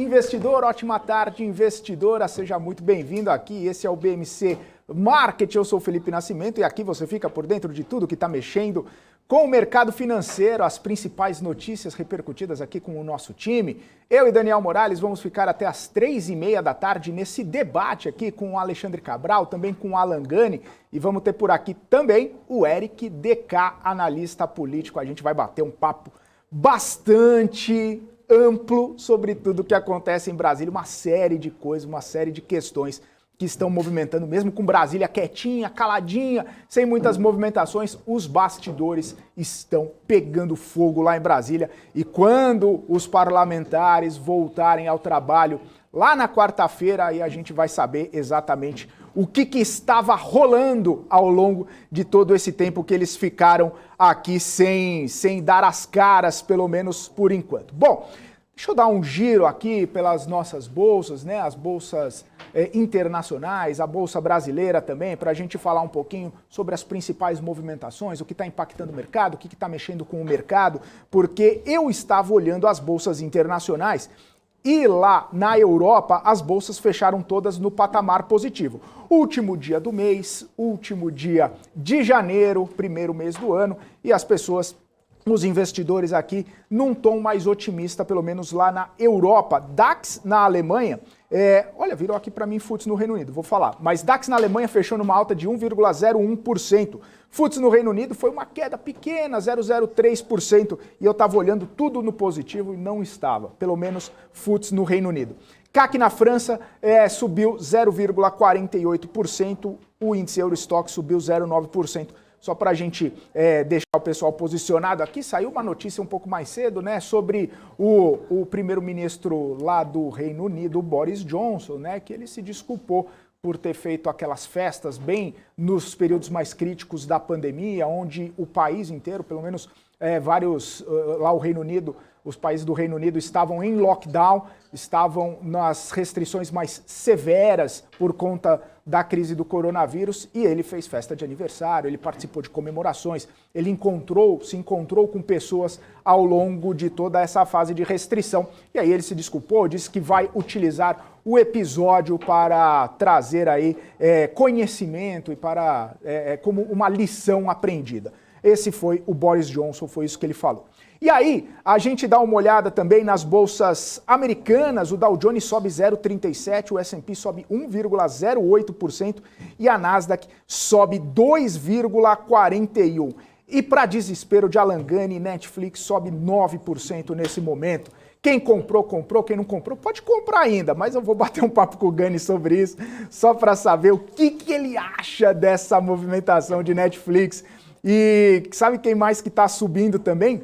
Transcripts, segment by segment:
investidor, ótima tarde, investidora, seja muito bem-vindo aqui, esse é o BMC Market, eu sou o Felipe Nascimento e aqui você fica por dentro de tudo que está mexendo com o mercado financeiro, as principais notícias repercutidas aqui com o nosso time. Eu e Daniel Morales vamos ficar até as 3h30 da tarde nesse debate aqui com o Alexandre Cabral, também com o Alan Gani, e vamos ter por aqui também o Eric DK, analista político. A gente vai bater um papo bastante amplo sobre tudo o que acontece em Brasília, uma série de coisas, uma série de questões que estão movimentando, mesmo com Brasília quietinha, caladinha, sem muitas movimentações, os bastidores estão pegando fogo lá em Brasília. E quando os parlamentares voltarem ao trabalho lá na quarta-feira, aí a gente vai saber exatamente o que estava rolando ao longo de todo esse tempo que eles ficaram aqui sem dar as caras, pelo menos por enquanto. Bom, deixa eu dar um giro aqui pelas nossas bolsas, né? As bolsas internacionais, a bolsa brasileira também, para a gente falar um pouquinho sobre as principais movimentações, o que está impactando o mercado, o que está mexendo com o mercado, porque eu estava olhando as bolsas internacionais e lá na Europa as bolsas fecharam todas no patamar positivo. Último dia do mês, último dia de janeiro, primeiro mês do ano, e as pessoas, os investidores aqui, num tom mais otimista, pelo menos lá na Europa. DAX na Alemanha, olha, virou aqui para mim FTSE no Reino Unido, vou falar, mas DAX na Alemanha fechou numa alta de 1,01%. FTSE no Reino Unido foi uma queda pequena, 0,03%, e eu estava olhando tudo no positivo e não estava, pelo menos FTSE no Reino Unido. CAC na França subiu 0,48%, o índice Eurostoxx subiu 0,9%. Só para a gente deixar o pessoal posicionado aqui, saiu uma notícia um pouco mais cedo, né, sobre o primeiro-ministro lá do Reino Unido, Boris Johnson, né, que ele se desculpou por ter feito aquelas festas bem nos períodos mais críticos da pandemia, onde o país inteiro, pelo menos lá o Reino Unido, os países do Reino Unido estavam em lockdown, estavam nas restrições mais severas por conta da crise do coronavírus, e ele fez festa de aniversário, ele participou de comemorações, ele se encontrou com pessoas ao longo de toda essa fase de restrição. E aí ele se desculpou, disse que vai utilizar o episódio para trazer aí conhecimento e para como uma lição aprendida. Esse foi o Boris Johnson, foi isso que ele falou. E aí, a gente dá uma olhada também nas bolsas americanas, o Dow Jones sobe 0,37%, o S&P sobe 1,08% e a Nasdaq sobe 2,41%. E para desespero de Alan Gani, Netflix sobe 9% nesse momento. Quem comprou, comprou, quem não comprou, pode comprar ainda, mas eu vou bater um papo com o Gani sobre isso, só para saber o que ele acha dessa movimentação de Netflix. E sabe quem mais que está subindo também?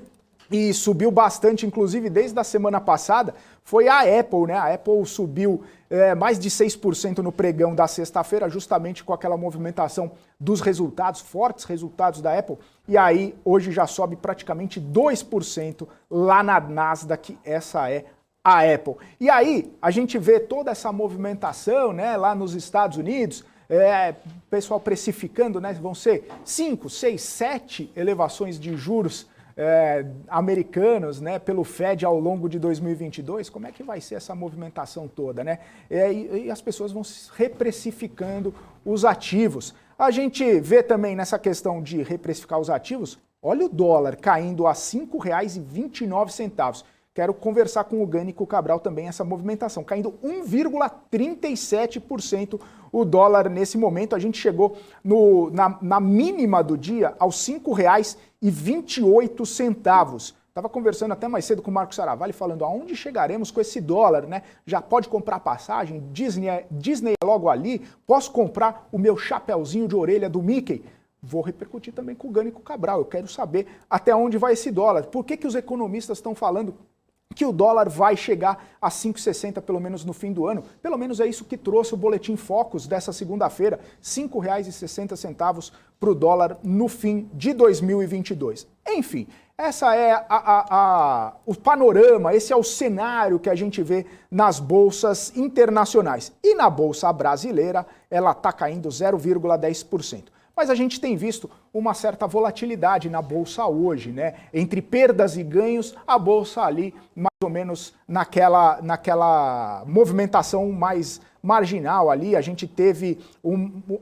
E subiu bastante, inclusive desde a semana passada, foi a Apple, né? A Apple subiu mais de 6% no pregão da sexta-feira, justamente com aquela movimentação dos resultados, fortes resultados da Apple. E aí, hoje já sobe praticamente 2% lá na Nasdaq, essa é a Apple. E aí, a gente vê toda essa movimentação, né, lá nos Estados Unidos, pessoal precificando, né? Vão ser 5, 6, 7 elevações de juros americanos, né, pelo Fed ao longo de 2022, como é que vai ser essa movimentação toda, né? E as pessoas vão reprecificando os ativos. A gente vê também nessa questão de reprecificar os ativos, olha o dólar caindo a R$ 5,29. Quero conversar com o Gani e com o Cabral também essa movimentação, caindo 1,37% o dólar nesse momento. A gente chegou na mínima do dia aos R$ 5,28. Estava conversando até mais cedo com o Marcos Saravalli, falando aonde chegaremos com esse dólar, né? Já pode comprar passagem, Disney é logo ali, posso comprar o meu chapeuzinho de orelha do Mickey? Vou repercutir também com o Gani e com o Cabral. Eu quero saber até onde vai esse dólar. Por que os economistas estão falando que o dólar vai chegar a 5,60 pelo menos no fim do ano? Pelo menos é isso que trouxe o Boletim Focus dessa segunda-feira, R$ 5,60 para o dólar no fim de 2022. Enfim, essa é o panorama, esse é o cenário que a gente vê nas bolsas internacionais. E na bolsa brasileira, ela está caindo 0,10%. mas a gente tem visto uma certa volatilidade na Bolsa hoje, né? Entre perdas e ganhos, a Bolsa ali mais ou menos naquela movimentação mais marginal ali. A gente teve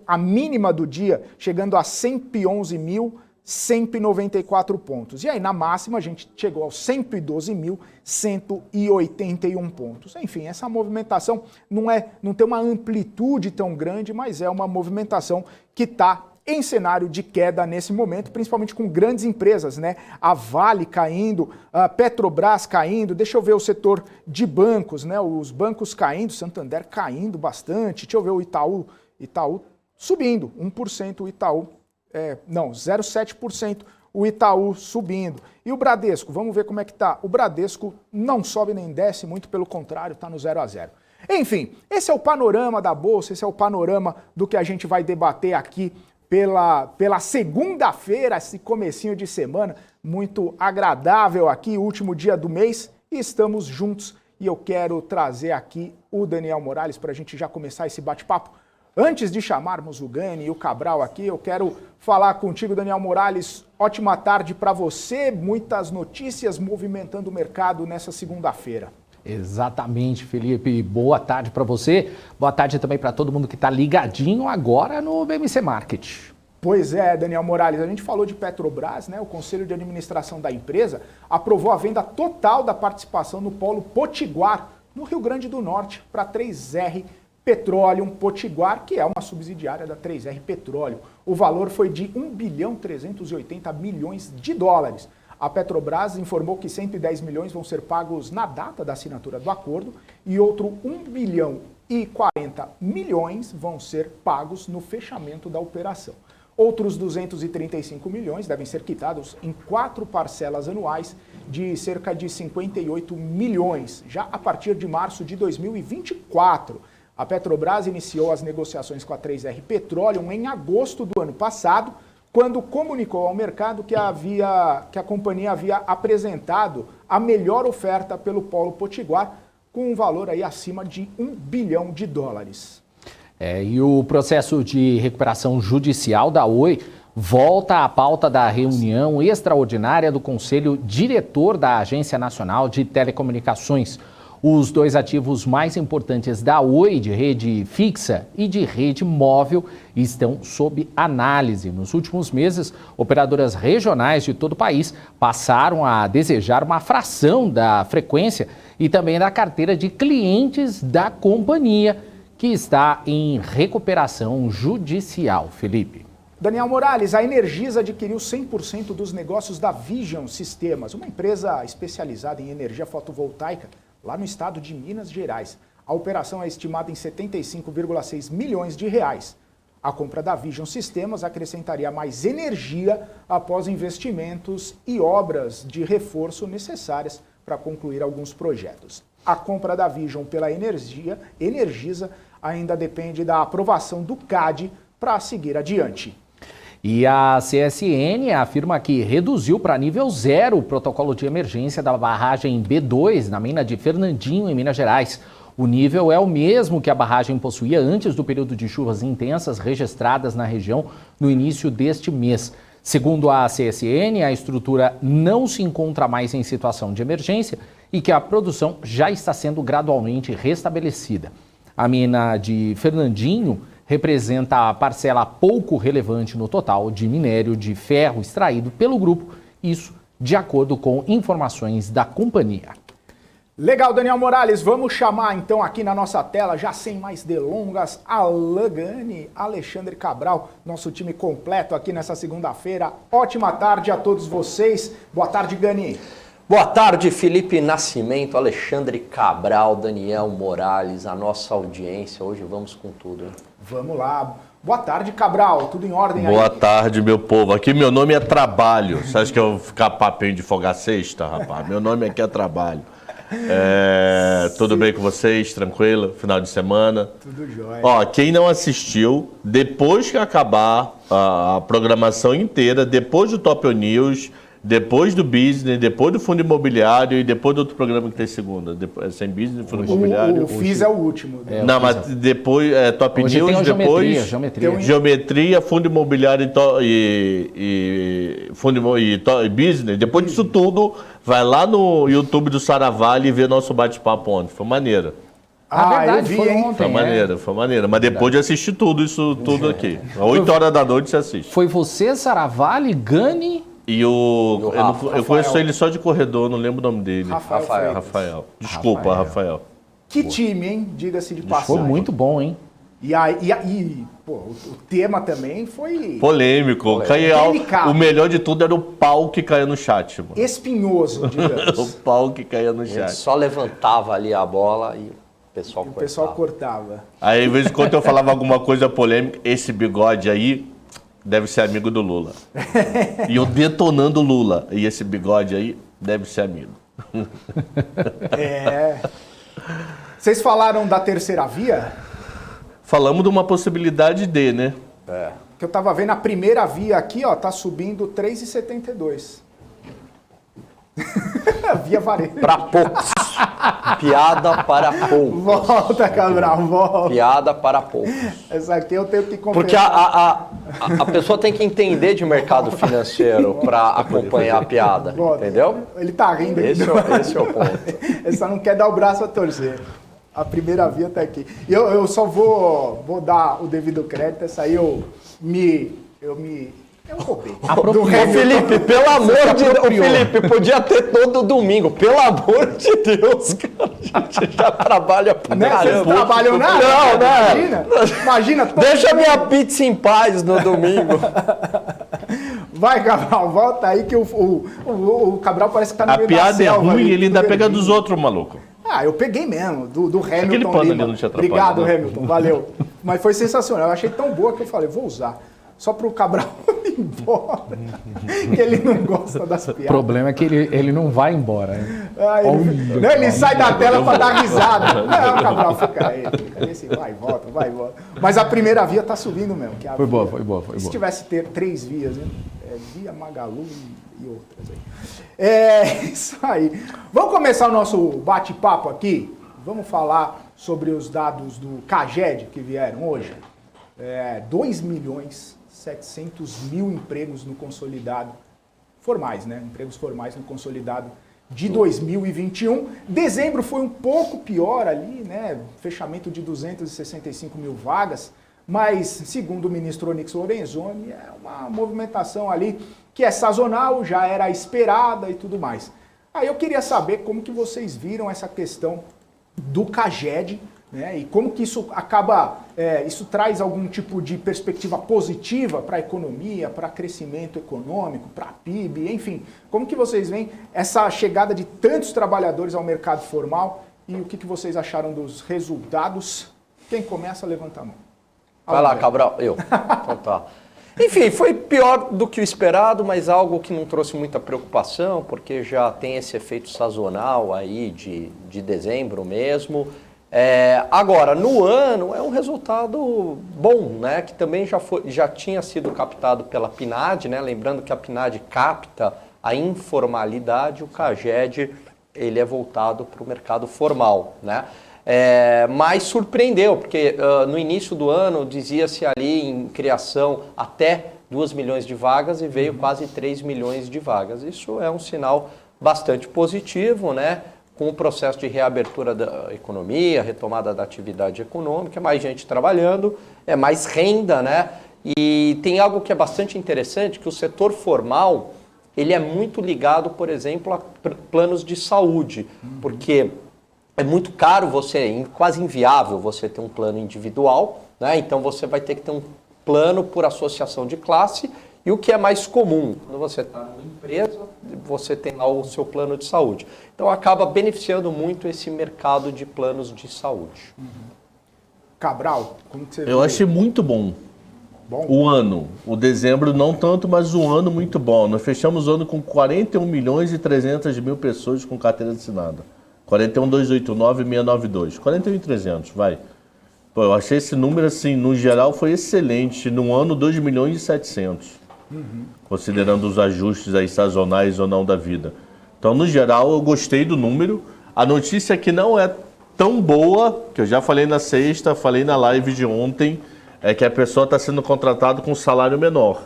a mínima do dia chegando a 111.194 pontos. E aí na máxima a gente chegou aos 112.181 pontos. Enfim, essa movimentação não tem uma amplitude tão grande, mas é uma movimentação que está em cenário de queda nesse momento, principalmente com grandes empresas, né? A Vale caindo, a Petrobras caindo, deixa eu ver o setor de bancos, né? Os bancos caindo, Santander caindo bastante, deixa eu ver o Itaú subindo, 1%, o Itaú, 0,7%, o Itaú subindo. E o Bradesco, vamos ver como é que tá. O Bradesco não sobe nem desce, muito pelo contrário, tá no 0 a 0. Enfim, esse é o panorama da Bolsa, esse é o panorama do que a gente vai debater aqui pela segunda-feira, esse comecinho de semana, muito agradável aqui, último dia do mês, e estamos juntos. E eu quero trazer aqui o Daniel Morales para a gente já começar esse bate-papo. Antes de chamarmos o Gani e o Cabral aqui, eu quero falar contigo, Daniel Morales. Ótima tarde para você, muitas notícias movimentando o mercado nessa segunda-feira. Exatamente, Felipe. Boa tarde para você. Boa tarde também para todo mundo que está ligadinho agora no BMC Market. Pois é, Daniel Morales, a gente falou de Petrobras, né? O Conselho de Administração da empresa aprovou a venda total da participação no polo Potiguar, no Rio Grande do Norte, para 3R Petroleum Potiguar, que é uma subsidiária da 3R Petróleo. O valor foi de 1.380 bilhões de dólares. A Petrobras informou que 110 milhões vão ser pagos na data da assinatura do acordo e outro 1.040 bilhões vão ser pagos no fechamento da operação. Outros 235 milhões devem ser quitados em 4 parcelas anuais de cerca de 58 milhões, já a partir de março de 2024. A Petrobras iniciou as negociações com a 3R Petroleum em agosto do ano passado, quando comunicou ao mercado que a companhia havia apresentado a melhor oferta pelo polo Potiguar, com um valor aí acima de 1 bilhão de dólares. E o processo de recuperação judicial da Oi volta à pauta da reunião extraordinária do Conselho Diretor da Agência Nacional de Telecomunicações. Os dois ativos mais importantes da Oi, de rede fixa e de rede móvel, estão sob análise. Nos últimos meses, operadoras regionais de todo o país passaram a desejar uma fração da frequência e também da carteira de clientes da companhia, que está em recuperação judicial. Felipe. Daniel Morales, a Energisa adquiriu 100% dos negócios da Vision Sistemas, uma empresa especializada em energia fotovoltaica, lá no estado de Minas Gerais. A operação é estimada em 75,6 milhões de reais. A compra da Vision Sistemas acrescentaria mais energia após investimentos e obras de reforço necessárias para concluir alguns projetos. A compra da Vision pela Energisa ainda depende da aprovação do CAD para seguir adiante. E a CSN afirma que reduziu para nível 0 o protocolo de emergência da barragem B2 na mina de Fernandinho, em Minas Gerais. O nível é o mesmo que a barragem possuía antes do período de chuvas intensas registradas na região no início deste mês. Segundo a CSN, a estrutura não se encontra mais em situação de emergência e que a produção já está sendo gradualmente restabelecida. A mina de Fernandinho representa a parcela pouco relevante no total de minério de ferro extraído pelo grupo, isso de acordo com informações da companhia. Legal, Daniel Morales, vamos chamar então aqui na nossa tela, já sem mais delongas, Alan Gani, Alexandre Cabral, nosso time completo aqui nessa segunda-feira. Ótima tarde a todos vocês. Boa tarde, Gani. Boa tarde, Felipe Nascimento, Alexandre Cabral, Daniel Morales, a nossa audiência. Hoje vamos com tudo, hein? Vamos lá. Boa tarde, Cabral. Tudo em ordem aí? Boa tarde, meu povo. Aqui meu nome é Trabalho. Você acha que eu vou ficar papinho de folga sexta, rapaz? Meu nome aqui é Trabalho. Tudo bem com vocês? Tranquilo? Final de semana? Tudo jóia. Ó, quem não assistiu, depois que acabar a programação inteira, depois do Top News, depois do business, depois do fundo imobiliário e depois do outro programa que tem segunda. Sem business, fundo imobiliário. O FIS é o último. Não, mas depois Top Hoje News, tem a depois geometria. geometria, fundo imobiliário e business. Depois disso tudo, vai lá no YouTube do Saravalli e vê nosso bate-papo ontem. Foi maneiro. Verdade, eu vi, foi hein? ontem. Foi maneiro. Mas depois de assistir tudo aqui. Às 8 horas da noite você assiste. Foi você, Saravalli, Gani... E eu Rafael. conheço ele só de corredor, não lembro o nome dele. Rafael. Desculpa, Rafael. Que time, hein? Diga-se de Foi passagem. muito bom, hein? E pô, o tema também foi Polêmico. Delicado. O melhor de tudo era o pau que caía no chat, mano. espinhoso, O digamos. pau que caía no A gente chat. só levantava ali a bola e o pessoal O cortava. pessoal cortava. Aí, às vezes, quando eu falava alguma coisa polêmica, esse bigode aí deve ser amigo do Lula. E eu detonando o Lula. E esse bigode aí deve ser amigo. Vocês falaram da terceira via? Falamos de uma possibilidade de, né? Que eu tava vendo a primeira via aqui, ó, tá subindo 3,72. Via varejo. Para poucos. Piada para poucos. Volta, Cabral, volta. Piada para poucos. Essa aqui eu tenho que Porque confessar. a pessoa tem que entender de mercado financeiro para acompanhar a piada. Volta. Entendeu? Ele tá rindo. Esse é o ponto. Ele só não quer dar o braço a torcer. A primeira via tá aqui. Eu só vou dar o devido crédito. Essa aí eu roubei. Ô, Felipe, pelo amor de Deus, Felipe, podia ter todo domingo. Pelo amor de Deus, cara. A gente já trabalha pra Né? Vocês caramba. trabalham nada? Não, né? Imagina. Deixa minha pizza em paz no domingo. Vai, Cabral, volta aí que o Cabral parece que tá no A meio da piada é selva ruim ali, e ele ainda tudo pega verdinho. dos outros, maluco. Ah, eu peguei mesmo, do Hamilton Aquele pano Lima. ali não te atrapalha, Obrigado, né? Hamilton, valeu. Mas foi sensacional, eu achei tão boa que eu falei, vou usar. Só pro Cabral ir embora, que ele não gosta das O piadas. problema é que ele não vai embora. Né? Ele sai da tela pra dar risada. Não, Cabral, fica aí. Esse vai e volta, vai e volta. Mas a primeira via tá subindo mesmo. Que é a Foi boa, via. foi boa. Se tivesse ter 3 vias, hein? Via Magalu e outras aí. Isso aí. Vamos começar o nosso bate-papo aqui. Vamos falar sobre os dados do CAGED que vieram hoje. 2.700.000 empregos no consolidado, formais, né? Empregos formais no consolidado de 2021. Dezembro foi um pouco pior ali, né? Fechamento de 265 mil vagas, mas, segundo o ministro Onyx Lorenzoni, é uma movimentação ali que é sazonal, já era esperada e tudo mais. Aí eu queria saber como que vocês viram essa questão do CAGED, né? E como que isso acaba, isso traz algum tipo de perspectiva positiva para a economia, para crescimento econômico, para a PIB, enfim. Como que vocês veem essa chegada de tantos trabalhadores ao mercado formal e o que vocês acharam dos resultados? Quem começa, levanta a mão. Vai lá, Cabral. Eu. Então tá. Enfim, foi pior do que o esperado, mas algo que não trouxe muita preocupação, porque já tem esse efeito sazonal aí de dezembro mesmo. Agora, no ano, é um resultado bom, né? Que também já tinha sido captado pela PNAD, né? Lembrando que a PNAD capta a informalidade, o CAGED ele é voltado para o mercado formal, né? Mas surpreendeu, porque no início do ano dizia-se ali em criação até 2 milhões de vagas e veio quase 3 milhões de vagas. Isso é um sinal bastante positivo, né? Com o processo de reabertura da economia, retomada da atividade econômica, mais gente trabalhando, mais renda, né? E tem algo que é bastante interessante, que o setor formal, ele é muito ligado, por exemplo, a planos de saúde, porque é muito caro quase inviável você ter um plano individual, né? Então você vai ter que ter um plano por associação de classe, e o que é mais comum, quando você está numa empresa, você tem lá o seu plano de saúde. Então acaba beneficiando muito esse mercado de planos de saúde. Cabral, como que você Eu achei muito bom. O ano, o dezembro não tanto, mas o ano muito bom. Nós fechamos o ano com 41 milhões e 300 mil pessoas com carteira assinada. 41.289.692. 41.300, vai. Pô, eu achei esse número, assim, no geral, foi excelente. No ano, 2 milhões e 700. considerando os ajustes aí sazonais ou não da vida. Então, no geral, eu gostei do número. A notícia que não é tão boa, que eu já falei na sexta, falei na live de ontem, é que a pessoa está sendo contratada com um salário menor.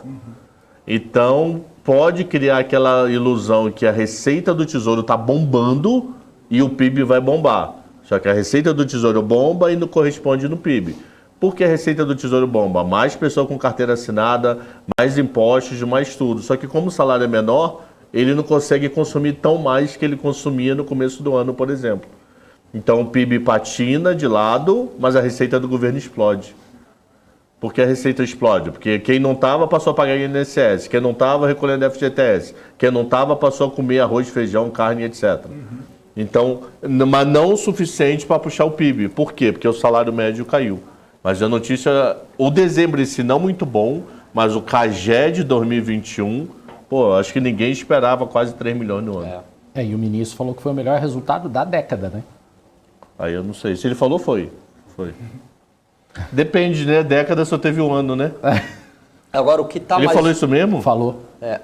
Então, pode criar aquela ilusão que a receita do Tesouro está bombando e o PIB vai bombar. Só que a receita do Tesouro bomba e não corresponde no PIB. Por que a receita do Tesouro bomba? Mais pessoa com carteira assinada, mais impostos, mais tudo. Só que como o salário é menor, ele não consegue consumir tão mais que ele consumia no começo do ano, por exemplo. Então o PIB patina de lado, mas a receita do governo explode. Por que a receita explode? Porque quem não estava passou a pagar INSS, quem não estava recolhendo FGTS, quem não estava passou a comer arroz, feijão, carne, etc. Então, mas não o suficiente para puxar o PIB. Por quê? Porque o salário médio caiu. Mas a notícia, o dezembro em si não muito bom, mas o CAGED de 2021, pô, acho que ninguém esperava quase 3 milhões no ano. E o ministro falou que foi o melhor resultado da década, né? Aí eu não sei. Se ele falou, foi. Depende, né? Década só teve um ano, né? Agora, o que está Ele falou isso mesmo? Falou. A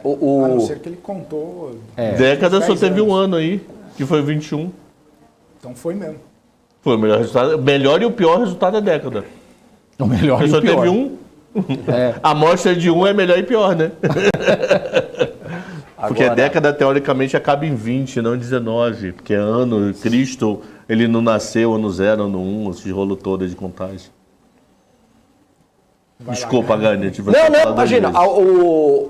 não ser que ele contou. Década só 10 teve um anos. ano aí, que foi 21. Então foi mesmo. Foi o melhor resultado. Melhor e o pior resultado da década. O melhor Porque e só o pior. teve um. A amostra de um é melhor e pior, né? Porque a década, teoricamente, acaba em 20, não em 19. Porque ano, Cristo, ele não nasceu ano 0, ano 1, esse rolo todo de contagem. Desculpa, Gani. Não, imagina.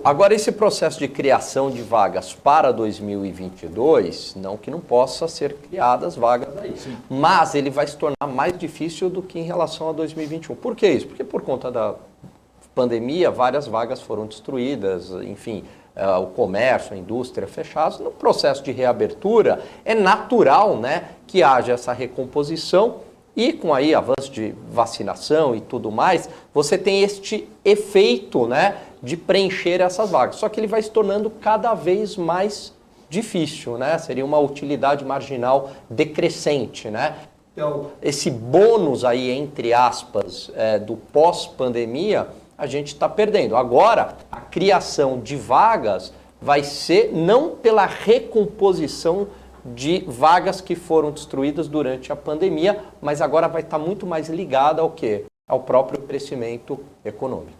Agora, esse processo de criação de vagas para 2022, não que não possa ser criadas vagas aí, mas ele vai se tornar mais difícil do que em relação a 2021. Por que isso? Porque por conta da pandemia, várias vagas foram destruídas, enfim, o comércio, a indústria fechados. No processo de reabertura, é natural, né, que haja essa recomposição. E com aí avanço de vacinação e tudo mais, você tem este efeito, né, de preencher essas vagas. Só que ele vai se tornando cada vez mais difícil, né? Seria uma utilidade marginal decrescente, né? Então, esse bônus aí, entre aspas, do pós-pandemia, a gente está perdendo. Agora, a criação de vagas vai ser não pela recomposição de vagas que foram destruídas durante a pandemia, mas agora vai estar muito mais ligada ao quê? Ao próprio crescimento econômico.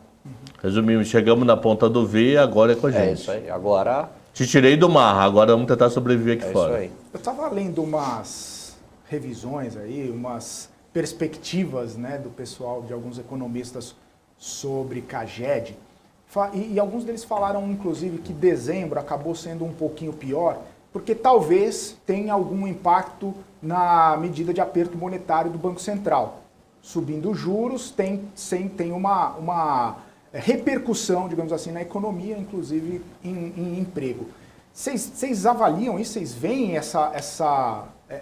Resumindo, chegamos na ponta do V, agora é com a gente. É isso aí, agora... Te tirei do mar, agora vamos tentar sobreviver aqui fora. Isso aí. Eu estava lendo umas revisões aí, umas perspectivas, né, do pessoal, de alguns economistas sobre CAGED, e alguns deles falaram, inclusive, que dezembro acabou sendo um pouquinho pior, porque talvez tenha algum impacto na medida de aperto monetário do Banco Central. Subindo os juros, tem uma repercussão, digamos assim, na economia, inclusive em emprego. Vocês avaliam isso? Vocês veem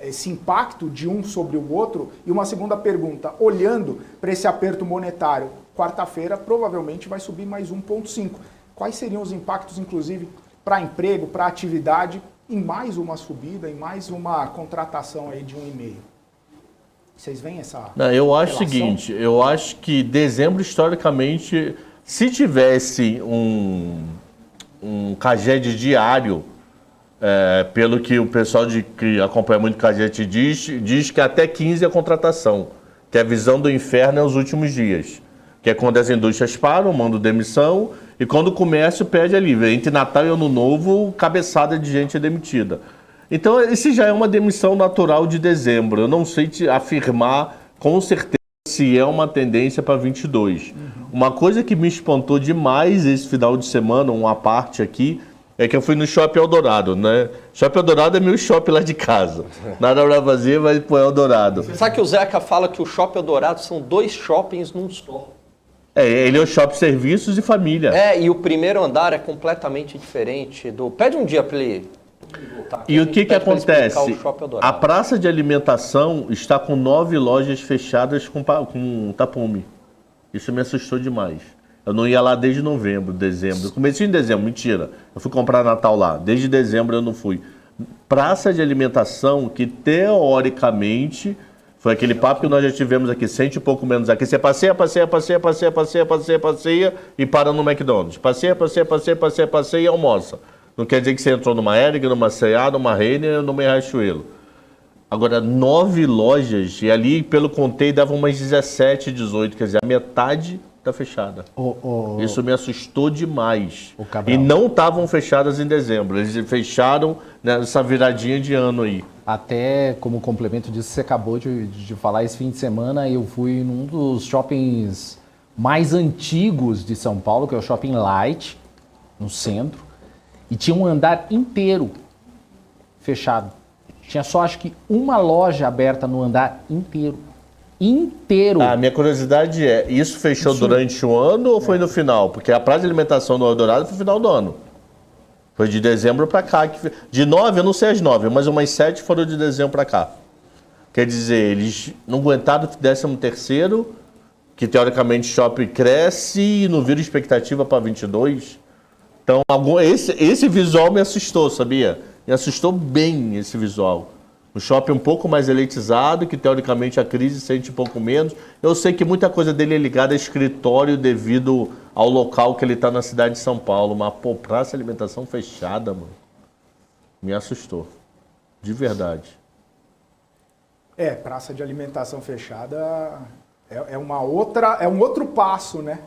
esse impacto de um sobre o outro? E uma segunda pergunta, olhando para esse aperto monetário, quarta-feira provavelmente vai subir mais 1,5. Quais seriam os impactos, inclusive, para emprego, para atividade, em mais uma subida, em mais uma contratação aí de 1,5? Vocês veem essa Não, eu acho relação? o seguinte, eu acho que dezembro, historicamente, se tivesse um CAGED diário, pelo que o pessoal que acompanha muito o CAGED diz que até 15 é a contratação, que a visão do inferno é os últimos dias, que é quando as indústrias param, mandam demissão, e quando o comércio pede alívio. Entre Natal e Ano Novo, cabeçada de gente é demitida. Então, esse já é uma demissão natural de dezembro. Eu não sei te afirmar com certeza se é uma tendência para 22. Uma coisa que me espantou demais esse final de semana, uma parte aqui, é que eu fui no Shopping Eldorado, né? Shopping Eldorado é meu shopping lá de casa. Nada pra fazer, vai pro Eldorado. Sabe que o Zeca fala que o Shopping Eldorado são 2 shoppings num só. Ele é o shopping serviços e família. E o primeiro andar é completamente diferente do... Pede um dia para ele... E o que acontece? A A praça de alimentação está com 9 lojas fechadas com tapume. Isso me assustou demais. Eu não ia lá desde novembro, dezembro. Eu comecei em dezembro, mentira. Eu fui comprar Natal lá. Desde dezembro eu não fui. Praça de alimentação que teoricamente Foi aquele papo que nós já tivemos aqui, 100 e pouco menos aqui. Você passeia e para no McDonald's. Passeia e almoça. Não quer dizer que você entrou numa Hering, numa C&A, numa Renner ou numa Riachuelo. Agora, 9 lojas, e ali, pelo contei, davam umas 17, 18, quer dizer, a metade está fechada. Isso me assustou demais. E não estavam fechadas em dezembro, eles fecharam nessa viradinha de ano aí. Até como complemento disso, você acabou de falar, esse fim de semana eu fui num dos shoppings mais antigos de São Paulo, que é o Shopping Light, no centro, e tinha um andar inteiro fechado. Tinha só, acho que, uma loja aberta no andar inteiro. A minha curiosidade é, isso fechou durante o ano ou foi no final? Porque a praça de alimentação do Eldorado foi no final do ano. Foi de dezembro para cá. De 9, eu não sei as 9, mas umas 7 foram de dezembro para cá. Quer dizer, eles não aguentaram o 13º, que teoricamente o shopping cresce e não vira expectativa para 22. Então, esse visual me assustou, sabia? Me assustou bem esse visual. Um shopping um pouco mais elitizado, que teoricamente a crise sente um pouco menos. Eu sei que muita coisa dele é ligada a escritório devido ao local que ele está na cidade de São Paulo. Mas, pô, praça de alimentação fechada, mano. Me assustou. De verdade. Praça de alimentação fechada é um outro passo, né?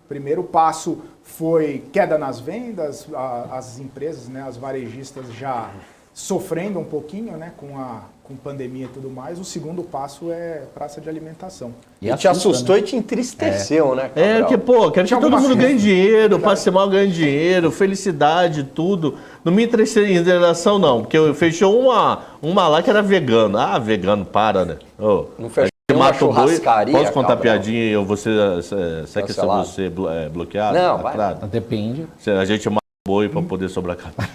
O primeiro passo foi queda nas vendas, as empresas, né, as varejistas já sofrendo um pouquinho, né, com pandemia e tudo mais. O segundo passo é praça de alimentação. E te assustou, né? E te entristeceu, né, Cabral? Porque, pô, quero que todo mundo ganhe dinheiro, passe mal ganhe dinheiro, felicidade, tudo. Não me interessei em relação, não, porque fechou uma lá que era vegano. Ah, vegano, para, né? Não fechou uma churrascaria, Posso contar Cabral? piadinha e você ser bloqueado? Não, vai. Claro. Depende. A gente mata o boi para poder sobrecarregar.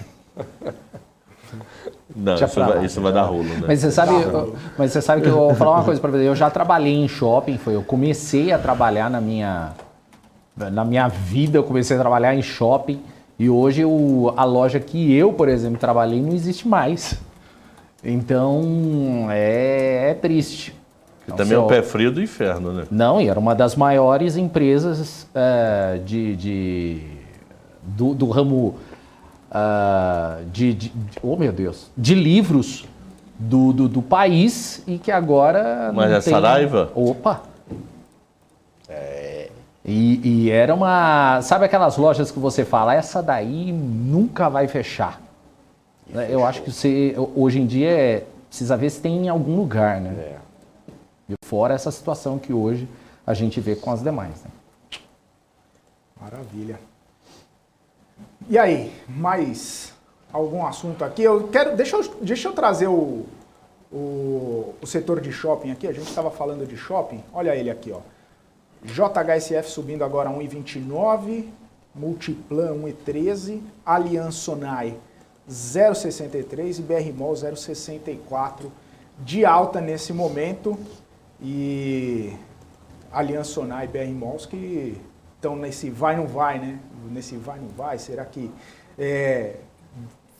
Não, isso vai dar rolo, né? Mas você sabe que eu vou falar uma coisa para você. Eu já trabalhei em shopping, eu comecei a trabalhar na minha vida, eu comecei a trabalhar em shopping e hoje a loja que eu, por exemplo, trabalhei não existe mais. Então, é triste. E também é um pé frio do inferno, né? Não, e era uma das maiores empresas do ramo oh meu Deus, de livros do país e que agora Mas é Saraiva? Opa! E era uma... Sabe aquelas lojas que você fala, essa daí nunca vai fechar? Eu acho que hoje em dia precisa ver se tem em algum lugar, né? Fora essa situação que hoje a gente vê com as demais, né? Maravilha. E aí, mais algum assunto aqui? Deixa eu trazer o setor de shopping aqui. A gente estava falando de shopping. Olha ele aqui, ó. JHSF subindo agora 1,29, Multiplan 1,13, Aliança Sonai 0,63 e BR Mall 0,64 de alta nesse momento. E Aliança Sonai e BR Malls que estão nesse vai não vai, né? Nesse vai não vai, será que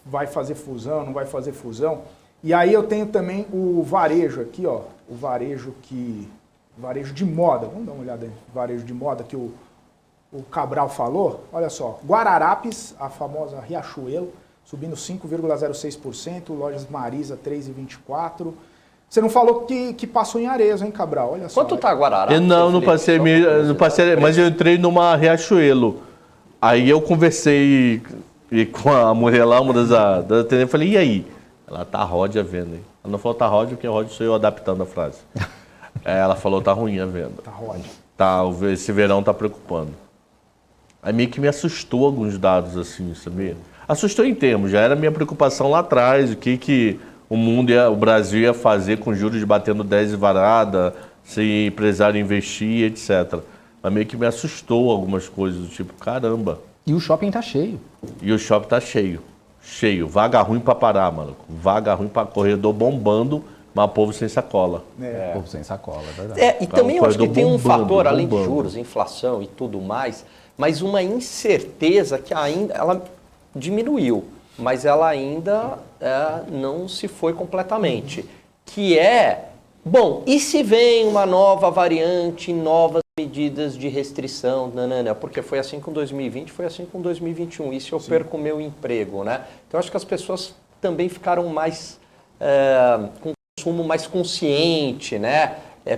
vai fazer fusão, não vai fazer fusão? E aí eu tenho também o varejo aqui, ó, o varejo de moda, vamos dar uma olhada aí, varejo de moda que o Cabral falou, olha só, Guararapes, a famosa Riachuelo, subindo 5,06%, Lojas Marisa 3,24%. Você não falou que passou em Arezzo, hein, Cabral? Olha só. Quanto tá Guararapes? Não passei, mas eu entrei numa Riachuelo. Aí eu conversei com a mulher lá, uma das atendentes, eu falei, e aí? Ela tá Rod a venda, hein? Ela não falou tá Rod, porque Rod sou eu adaptando a frase. Ela falou tá ruim a venda. Tá Rod. Tá, esse verão tá preocupando. Aí meio que me assustou alguns dados assim, sabia? Assustou em termos, já era minha preocupação lá atrás, o que o mundo, o Brasil ia fazer com juros batendo 10 e varada, se empresário investir, etc. Mas meio que me assustou algumas coisas, do tipo, caramba. E o shopping tá cheio. E o shopping tá cheio. Cheio. Vaga ruim pra parar, maluco. Vaga ruim pra corredor bombando, mas povo sem sacola. Povo sem sacola, é verdade. E também eu acho que tem um fator, além de juros, inflação e tudo mais, mas uma incerteza que ainda ela diminuiu, mas ela ainda não se foi completamente. Que é Bom, e se vem uma nova variante, novas medidas de restrição, nanana, porque foi assim com 2020, foi assim com 2021, e se eu perco o meu emprego, né? Então, acho que as pessoas também ficaram mais, com consumo mais consciente, né?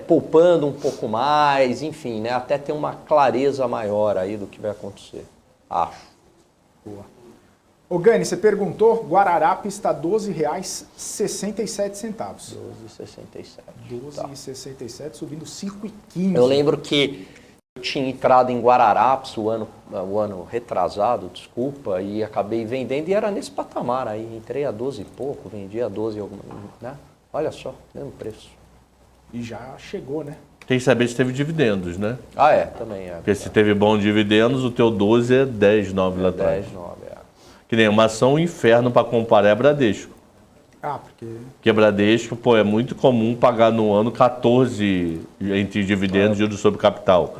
Poupando um pouco mais, enfim, né? Até ter uma clareza maior aí do que vai acontecer, acho. Boa. Ô Gani, você perguntou, Guararapes está R$ 12,67. 12,67. 12,67, subindo 5,15. Eu lembro que eu tinha entrado em Guararapes o ano retrasado, desculpa, e acabei vendendo e era nesse patamar aí. Entrei a 12 e pouco, vendi a 12 alguma, né? Olha só, mesmo preço. E já chegou, né? Tem que saber se teve dividendos, né? Ah, também é. Porque se teve bons dividendos, o teu 12 é 10,9 lá atrás. 10,9, Que nem uma ação inferno para comparar é Bradesco. Ah, porque... Porque Bradesco, pô, é muito comum pagar no ano 14 entre dividendos e juros sobre capital.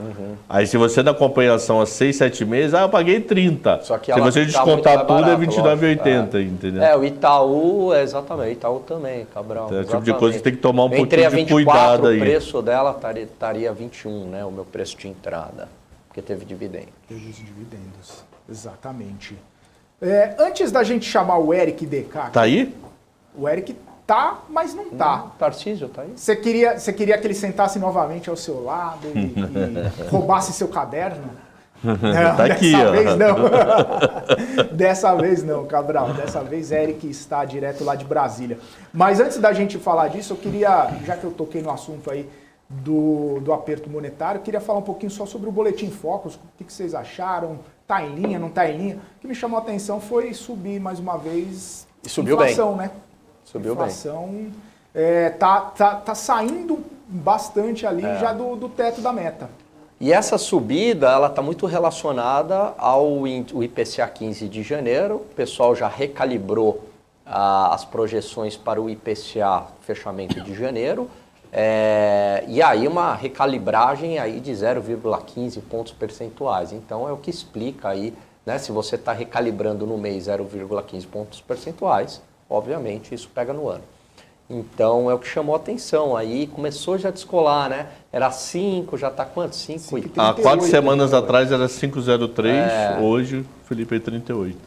Aí se você dá companheação a 6, 7 meses, eu paguei 30. Só que se ela você tá descontar muito tudo, mais é barato, 29,80, entendeu? o Itaú, exatamente, o Itaú também, Cabral. É o tipo de coisa que tem que tomar um pouquinho Entrei a de 24, cuidado aí. o preço dela estaria 21, né? O meu preço de entrada, porque teve dividendo. Teve os dividendos, exatamente. Antes da gente chamar o Eric DK... Tá aí? O Eric tá, mas não tá. Tarcísio tá aí? Você queria que ele sentasse novamente ao seu lado e roubasse seu caderno? Não, Tá aqui, dessa ó. vez não. Dessa vez não, Cabral. Dessa vez Eric está direto lá de Brasília. Mas antes da gente falar disso, eu queria, já que eu toquei no assunto aí do aperto monetário, eu queria falar um pouquinho só sobre o Boletim Focus. O que vocês acharam? Tá em linha, não tá em linha? O que me chamou a atenção foi subir mais uma vez E subiu inflação, bem. né? Subiu bem. Inflação tá saindo bastante ali já do teto da meta. E essa subida, ela está muito relacionada ao IPCA 15 de janeiro. O pessoal já recalibrou as projeções para o IPCA fechamento de janeiro. E aí uma recalibragem aí de 0,15 pontos percentuais. Então é o que explica aí, né? Se você está recalibrando no mês 0,15 pontos percentuais, obviamente isso pega no ano. Então é o que chamou a atenção. Aí começou já a descolar, né? Era 5, já está quanto? 5 e... Há 4 semanas atrás era 5,03, hoje Felipe é 38.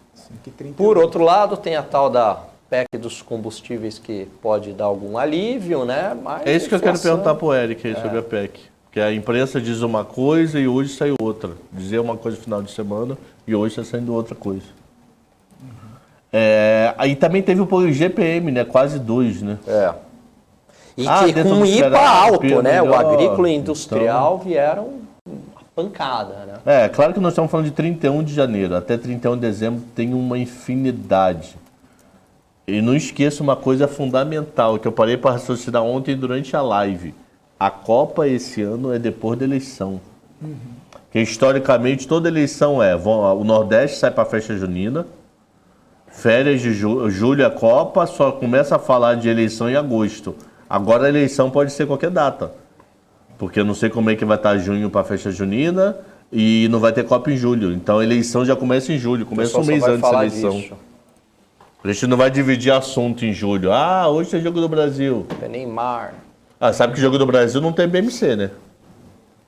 5,38. Por outro lado, tem a tal da PEC dos combustíveis que pode dar algum alívio, né? Mas É isso que eu quero inflação- perguntar pro Eric aí sobre a PEC. Que a imprensa diz uma coisa e hoje sai outra. Dizia uma coisa no final de semana e hoje está saindo outra coisa. Aí também teve o GPM, né? Quase 2, né? E Ah, que dentro com do IPA esperado, alto, IPA né? O melhor, agrícola e industrial vieram a pancada, né? Claro que nós estamos falando de 31 de janeiro. Até 31 de dezembro tem uma infinidade. E não esqueça uma coisa fundamental que eu parei para raciocinar ontem durante a live. A Copa esse ano é depois da eleição. Que historicamente toda eleição o Nordeste sai para a festa junina, férias de julho a Copa, só começa a falar de eleição em agosto. Agora a eleição pode ser qualquer data. Porque eu não sei como é que vai estar junho para a festa junina e não vai ter Copa em julho. Então a eleição já começa em julho, começa um mês antes da eleição. Disso. A gente não vai dividir assunto em julho. Ah, hoje tem Jogo do Brasil. É Neymar. Ah, sabe que Jogo do Brasil não tem BMC, né?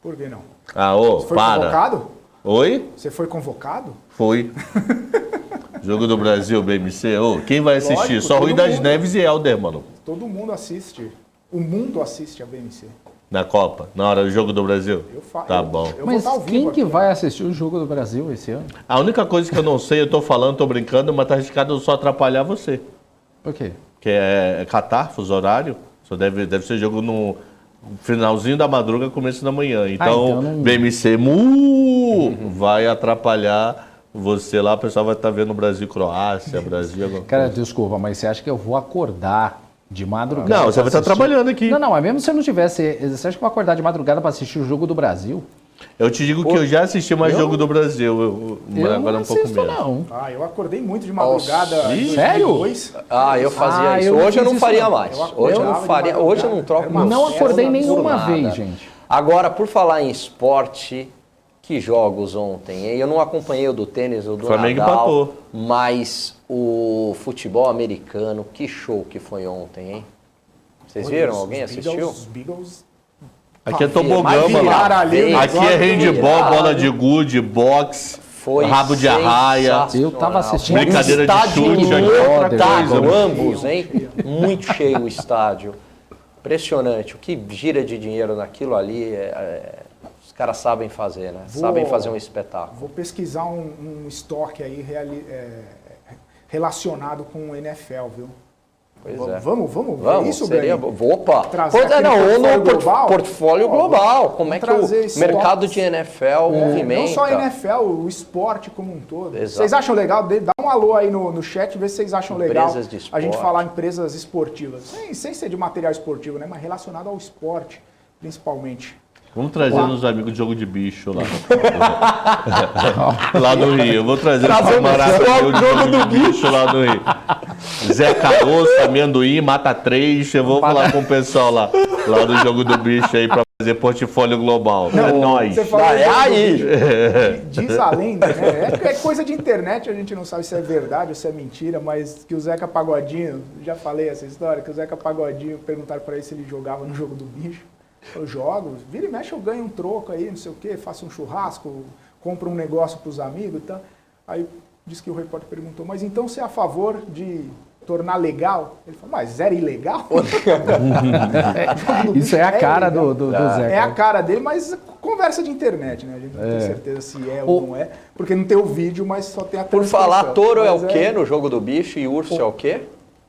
Por que não? Ah, Você foi convocado? Oi? Você foi convocado? Foi. Jogo do Brasil, BMC. Quem vai assistir? Lógico, Só Rui todo das mundo. Neves e Helder, mano. Todo mundo assiste. O mundo assiste a BMC. Na Copa, na hora do Jogo do Brasil? Tá bom. Eu vou Mas estar ao vivo quem que aqui. vai assistir o Jogo do Brasil esse ano? A única coisa que eu não sei, eu tô falando, tô brincando, mas tá arriscado eu só atrapalhar você. Por quê? Que é Catar, fuso horário. Só deve ser jogo no finalzinho da madruga, começo da manhã. Então, então não- BMC vai atrapalhar você lá. O pessoal vai estar vendo Brasil, Croácia, Brasil... alguma Cara, coisa. desculpa, mas você acha que eu vou acordar de madrugada? Não, você pra vai estar assistir? trabalhando aqui. Não, mas mesmo se eu não tivesse, você acha que eu vou acordar de madrugada para assistir o Jogo do Brasil? Eu te digo que eu já assisti mais eu- Jogo do Brasil. Mas Eu agora não um pouco assisto, menos. não. Ah, eu acordei muito de madrugada. Nossa. em Sério? 2002. Eu fazia Ah, isso. eu não Hoje eu fiz não isso, faria não. mais. Eu Hoje eu não acordava de faria. Hoje eu não troco madrugada. meu Não acordei sono por nenhuma nada. vez, gente. Agora, por falar em esporte, que jogos ontem, hein? Eu não acompanhei o do tênis, o do Flamengo Nadal, empatou. mas o futebol americano, que show que foi ontem, hein? Vocês viram? Alguém assistiu? Os Beagles Aqui é Mas tobogã, viraram mano. ali o Aqui é negócio, handball, virado. bola de gude, boxe, Foi rabo de arraia. Eu tava assistindo. Brincadeira de estádio chute, lotado, coisa. ambos, hein? Muito cheio o estádio. Impressionante. O que gira de dinheiro naquilo ali, os caras sabem fazer, né? Sabem fazer um espetáculo. Vou pesquisar um estoque aí relacionado com o NFL, viu? Pois é. Vamos ver Vamos, isso, seria... Breno? Opa! Trazer Pois é, aquele não, ou no portfólio global? portfólio Ó, global. Como é que vamos o trazer estoques. mercado de NFL movimenta? Não só a NFL, o esporte como um todo. Exato. Vocês acham legal? Dá um alô aí no chat, vê se vocês acham legal Empresas de a gente esporte. falar empresas esportivas. Sem ser de material esportivo, né? Mas relacionado ao esporte, principalmente. Vamos trazer uns amigos de jogo de bicho lá. Lá no Rio. Eu vou trazer os camaradas meu de jogo do bicho lá no Rio. Zé Caroço, amendoim, mata 3. Eu vou falar com o pessoal lá do jogo do bicho aí pra fazer portfólio global. É nóis. Você falou É aí. Diz a lenda, né? É coisa de internet, a gente não sabe se é verdade ou se é mentira, mas que o Zeca Pagodinho, já falei essa história, que o Zeca Pagodinho perguntaram pra ele se ele jogava no jogo do bicho. Eu jogo, vira e mexe eu ganho um troco aí, não sei o quê, faço um churrasco, compro um negócio pros amigos e tal. Aí disse que o repórter perguntou, mas então você é a favor de tornar legal? Ele falou, mas era ilegal? Isso é a cara ilegal. do Zeca. É a cara dele, mas conversa de internet, né? A gente não tem certeza se é ou não é, porque não tem o vídeo, mas só tem a Por transcrição. falar, touro é Mas o quê no jogo do bicho e urso é o quê?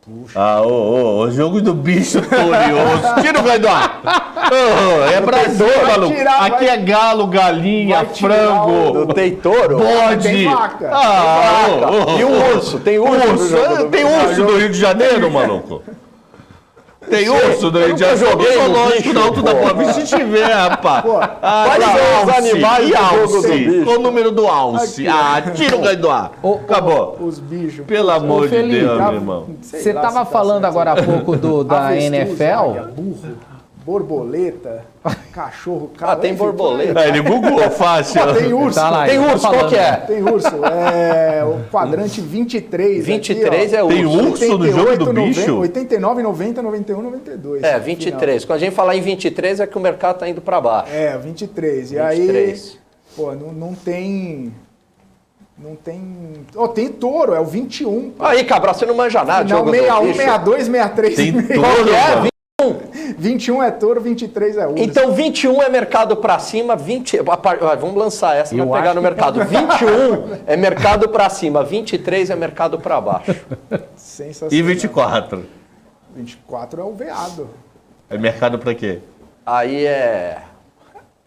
O jogo do bicho torioso. Tira o vai do ar. É Brasil, vai maluco. tirar, Aqui vai- é galo, galinha, vai tirar frango, Não tem touro? bode. Tem vaca. E o urso? Tem urso no jogo do Tem bicho? urso no Rio de Janeiro, maluco? Tem urso no Rio de nunca Janeiro? joguei no Zoológico bicho, no Alto da pô. Província, se tiver, rapaz. Quais são os animais e do jogo do alce? bicho? Qual o número do alce? Tira o ganho do ar. Acabou. Os bichos. Pelo amor de Felipe, Deus, tá- meu irmão. sei Você lá tava se tá falando certo. agora há pouco da Avestruz, NFL. águia, burro, borboleta, cachorro, Tem enfim, borboleta. Ele googou fácil. Pô, tem urso. Tá lá, Tem ele tá urso, qual falando. que é? Tem urso. É o quadrante 23. 23 aqui, ó. é Tem urso. urso no jogo do bicho? 89, 90, 91, 92. É, 23. Quando a gente falar em 23 é que o mercado tá indo para baixo. É, 23. E 23. aí, pô, não tem... Não tem... Ó, tem touro, é o 21. Aí, Cabral, você não manja nada de Não, jogo 61, do bicho. 62, 63. Tem 66. touro, mano. 21 é touro, 23 é urso. Então 21 é mercado para cima, 20... Vamos lançar essa Eu para pegar acho no mercado. 21 é mercado para cima, 23 é mercado para baixo. Sensacional. E 24? 24 é o veado. É mercado pra quê? Aí é...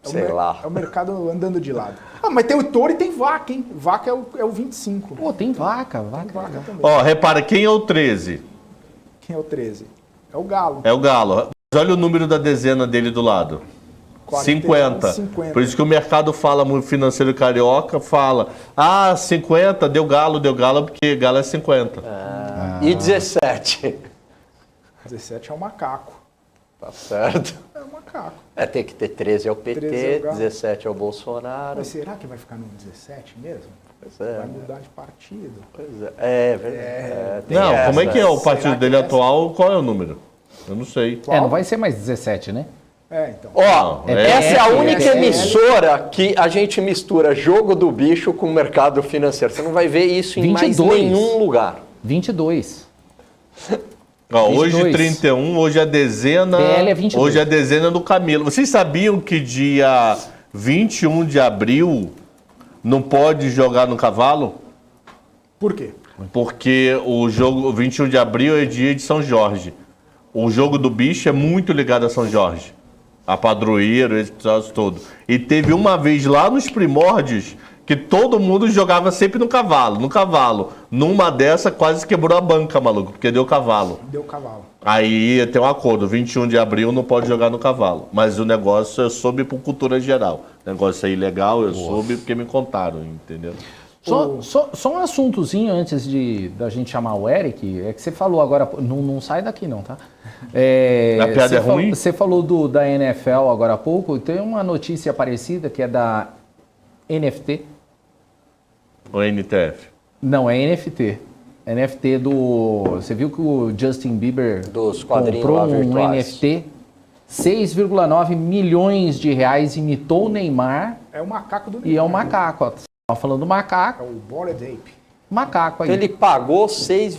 Sei lá. É o mercado andando de lado. Ah, mas tem o touro e tem vaca, hein? Vaca é o 25. Pô, tem vaca. Vaca também. Ó, repara, quem é o 13? Quem é o 13? É o galo. É o galo. Mas olha o número da dezena dele do lado. 50. 50. Por isso que o mercado fala muito financeiro carioca, fala, 50, deu galo, porque galo é 50. E 17? 17 é o macaco. Tá certo. É o macaco. Tem que ter 13 é o PT, 13 é o Galo. 17 é o Bolsonaro. Mas será que vai ficar no 17 mesmo? Pois é, Vai mudar de partido. pois é. É verdade. Tem Não, como é que é o Será partido que dele essa- atual? Qual é o número? Eu não sei. É, não vai ser mais 17, né? É, então. Ó, É essa é a única PL. emissora que a gente mistura jogo do bicho com mercado financeiro. Você não vai ver isso em 22. mais nenhum lugar. 22. Ó, hoje 22. 31, hoje a dezena. PL é 22. Hoje a dezena do Camilo. Vocês sabiam que dia 21 de abril não pode jogar no cavalo? Por quê? Porque o jogo 21 de abril é dia de São Jorge. O jogo do bicho é muito ligado a São Jorge. A padroeiro, esse troço todo. E teve uma vez lá nos primórdios que todo mundo jogava sempre no cavalo. Numa dessa quase quebrou a banca, maluco, porque deu cavalo. Deu cavalo. Aí tem um acordo, 21 de abril não pode jogar no cavalo. Mas o negócio eu soube por cultura geral. O negócio é ilegal, eu soube porque me contaram, entendeu? Só um assuntozinho antes da gente chamar o Eric, é que você falou agora, não sai daqui não, tá? A piada você é ruim? Você falou da NFL agora há pouco, tem uma notícia parecida que é da NFT. O NTF. Não, é NFT. NFT do... Você viu que o Justin Bieber Dos quadrinhos comprou lá um virtuais. NFT, 6,9 milhões de reais, imitou o Neymar É o macaco do e é um Neymar. É macaco. Ó. Tava falando do macaco, o Bored Ape. macaco aí. Então ele pagou 6,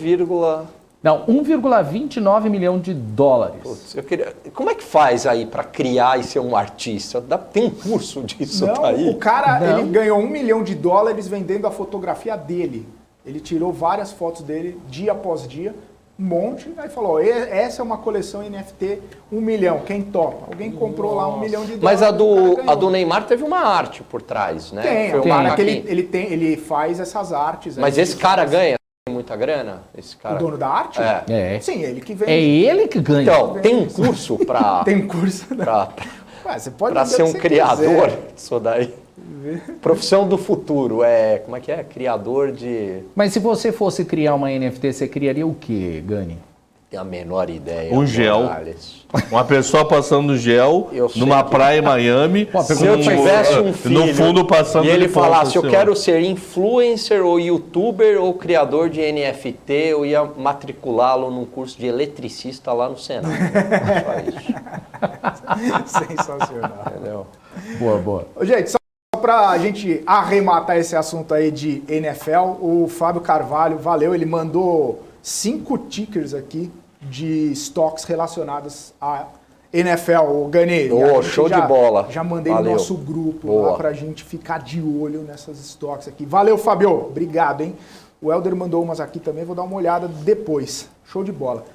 Não, 1,29 milhão de dólares. putz, eu queria... Como é que faz aí para criar e ser um artista? Tem um curso disso Não, daí? o cara Não. ele ganhou $1 milhão vendendo a fotografia dele. Ele tirou várias fotos dele, dia após dia, um monte, aí falou, essa é uma coleção NFT, 1 milhão, quem topa? Alguém comprou lá $1 milhão. Mas o cara ganhou. a do Neymar teve uma arte por trás, né? Tem, Foi o um cara que macaquinho. ele faz essas artes. Mas aí, esse cara ganha muita grana? Esse O cara... dono da arte? É. É. Sim, ele que vende. É ele que ganha. Então, tem um curso para Tem curso. Você pode vender ser o um que você criador quiser. disso daí. Profissão do futuro, como é que é? Criador de... Mas se você fosse criar uma NFT, você criaria o quê, Gani? Tenho a menor ideia. Um gel. Morales. Uma pessoa passando gel Eu sei numa que- praia em Miami. Pô, Se eu tivesse um no filho fundo passando e ele de ponta, falasse, eu assim, ó. quero ser influencer ou youtuber ou criador de NFT, eu ia matriculá-lo num curso de eletricista lá no Senado. Só isso, Sensacional. entendeu? Boa, boa. Ô, gente, só para a gente arrematar esse assunto aí de NFL, o Fábio Carvalho, valeu, ele mandou 5 tickers aqui de stocks relacionados à NFL, o Gani. Ô, E a gente show de bola. Já mandei Valeu. no nosso grupo Boa. lá pra gente ficar de olho nessas stocks aqui. Valeu, Fábio. Obrigado, hein? O Helder mandou umas aqui também, vou dar uma olhada depois. Show de bola.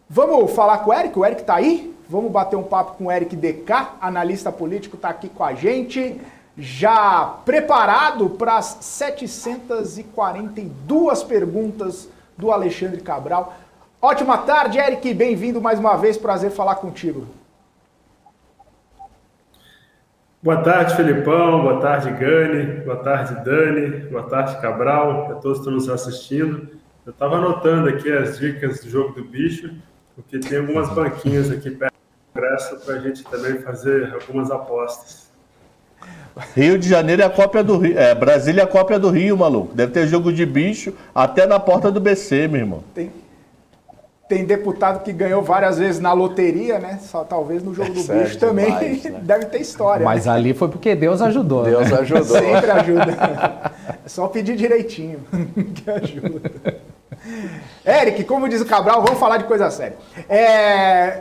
Vamos falar com o Eric? O Eric tá aí? Vamos bater um papo com o Eric DK, analista político, tá aqui com a gente. Já preparado para as 742 perguntas do Alexandre Cabral. Ótima tarde, Eric. Bem-vindo mais uma vez. Prazer falar contigo. Boa tarde, Felipão. Boa tarde, Gani. Boa tarde, Dani. Boa tarde, Cabral. A todos que estão nos assistindo. Eu estava anotando aqui as dicas do jogo do bicho, porque tem algumas banquinhas aqui perto do Congresso para a gente também fazer algumas apostas. Rio de Janeiro é a cópia do Rio. Brasília é a cópia do Rio, maluco. Deve ter jogo de bicho até na porta do BC, meu irmão. Tem deputado que ganhou várias vezes na loteria, né? Só talvez no jogo do Sério bicho também demais, né? deve ter história. Mas né? ali foi porque Deus ajudou. Deus né? ajudou. Sempre ajuda. É só pedir direitinho que ajuda. Eric, como diz o Cabral, vamos falar de coisa séria.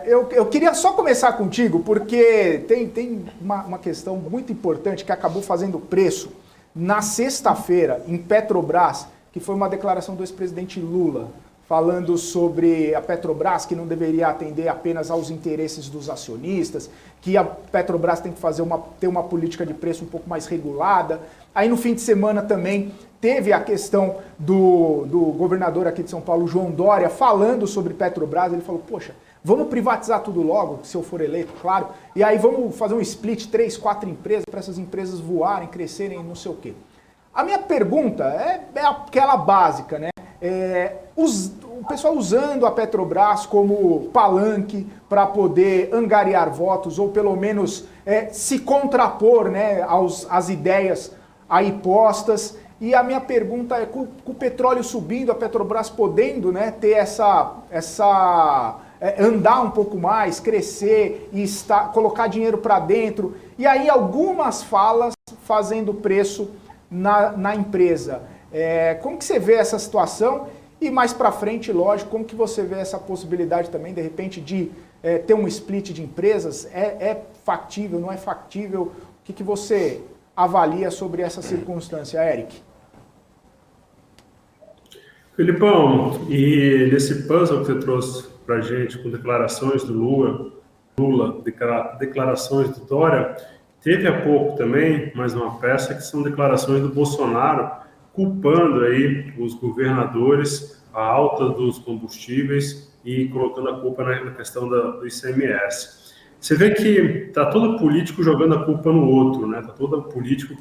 Eu queria só começar contigo, porque tem uma questão muito importante que acabou fazendo preço na sexta-feira em Petrobras, que foi uma declaração do ex-presidente Lula, falando sobre a Petrobras, que não deveria atender apenas aos interesses dos acionistas, que a Petrobras tem que ter uma política de preço um pouco mais regulada. Aí no fim de semana também teve a questão do governador aqui de São Paulo, João Dória, falando sobre Petrobras. Ele falou, poxa, vamos privatizar tudo logo, se eu for eleito, claro, e aí vamos fazer um split, 3, 4 empresas, para essas empresas voarem, crescerem, não sei o quê. A minha pergunta é aquela básica, né? O pessoal usando a Petrobras como palanque para poder angariar votos ou pelo menos se contrapor, né, às ideias aí postas. E a minha pergunta é, com o petróleo subindo, a Petrobras podendo, né, ter andar um pouco mais, crescer e colocar dinheiro para dentro, e aí algumas falas fazendo preço na empresa. Como que você vê essa situação? E mais para frente, lógico, como que você vê essa possibilidade também, de repente, de ter um split de empresas? É factível, não é factível? O que você avalia sobre essa circunstância, Eric? Felipão, e nesse puzzle que você trouxe para a gente, com declarações do Lula, declarações do Dória, teve há pouco também mais uma peça que são declarações do Bolsonaro, culpando aí os governadores, a alta dos combustíveis e colocando a culpa na questão do ICMS. Você vê que está todo político jogando a culpa no outro, né? Está todo político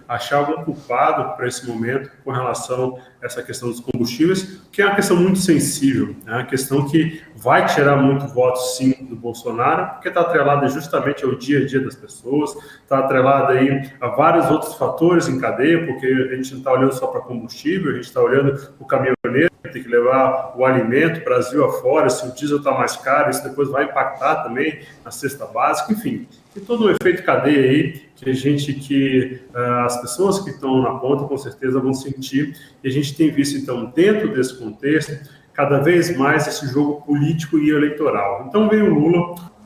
achar algum culpado para esse momento com relação a essa questão dos combustíveis, que é uma questão muito sensível, né? Uma questão que vai tirar muito voto, sim, do Bolsonaro, porque está atrelada justamente ao dia a dia das pessoas, está atrelada aí a vários outros fatores em cadeia, porque a gente não está olhando só para combustível, a gente está olhando o caminhoneiro, que tem que levar o alimento Brasil afora, se o diesel está mais caro, isso depois vai impactar também na cesta básica, enfim, tem todo um efeito cadeia aí que as pessoas que estão na ponta com certeza vão sentir, e a gente tem visto então dentro desse contexto cada vez mais esse jogo político e eleitoral. Então vem o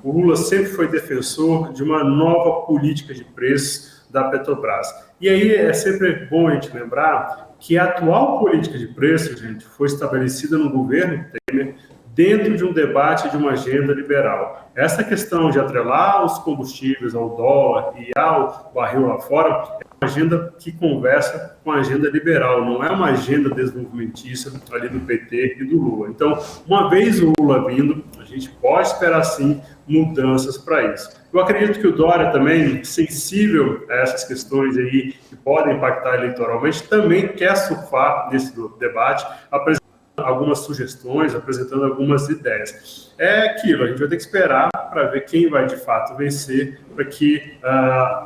Lula sempre foi defensor de uma nova política de preços da Petrobras. E aí é sempre bom a gente lembrar que a atual política de preços, gente, foi estabelecida no governo Temer dentro de um debate de uma agenda liberal. Essa questão de atrelar os combustíveis ao dólar e ao barril lá fora é uma agenda que conversa com a agenda liberal, não é uma agenda desenvolvimentista ali do PT e do Lula. Então, uma vez o Lula vindo, a gente pode esperar sim mudanças para isso. Eu acredito que o Dória também, sensível a essas questões aí que podem impactar eleitoralmente, também quer surfar nesse debate, apresentando algumas sugestões, apresentando algumas ideias. É aquilo, a gente vai ter que esperar para ver quem vai de fato vencer, para que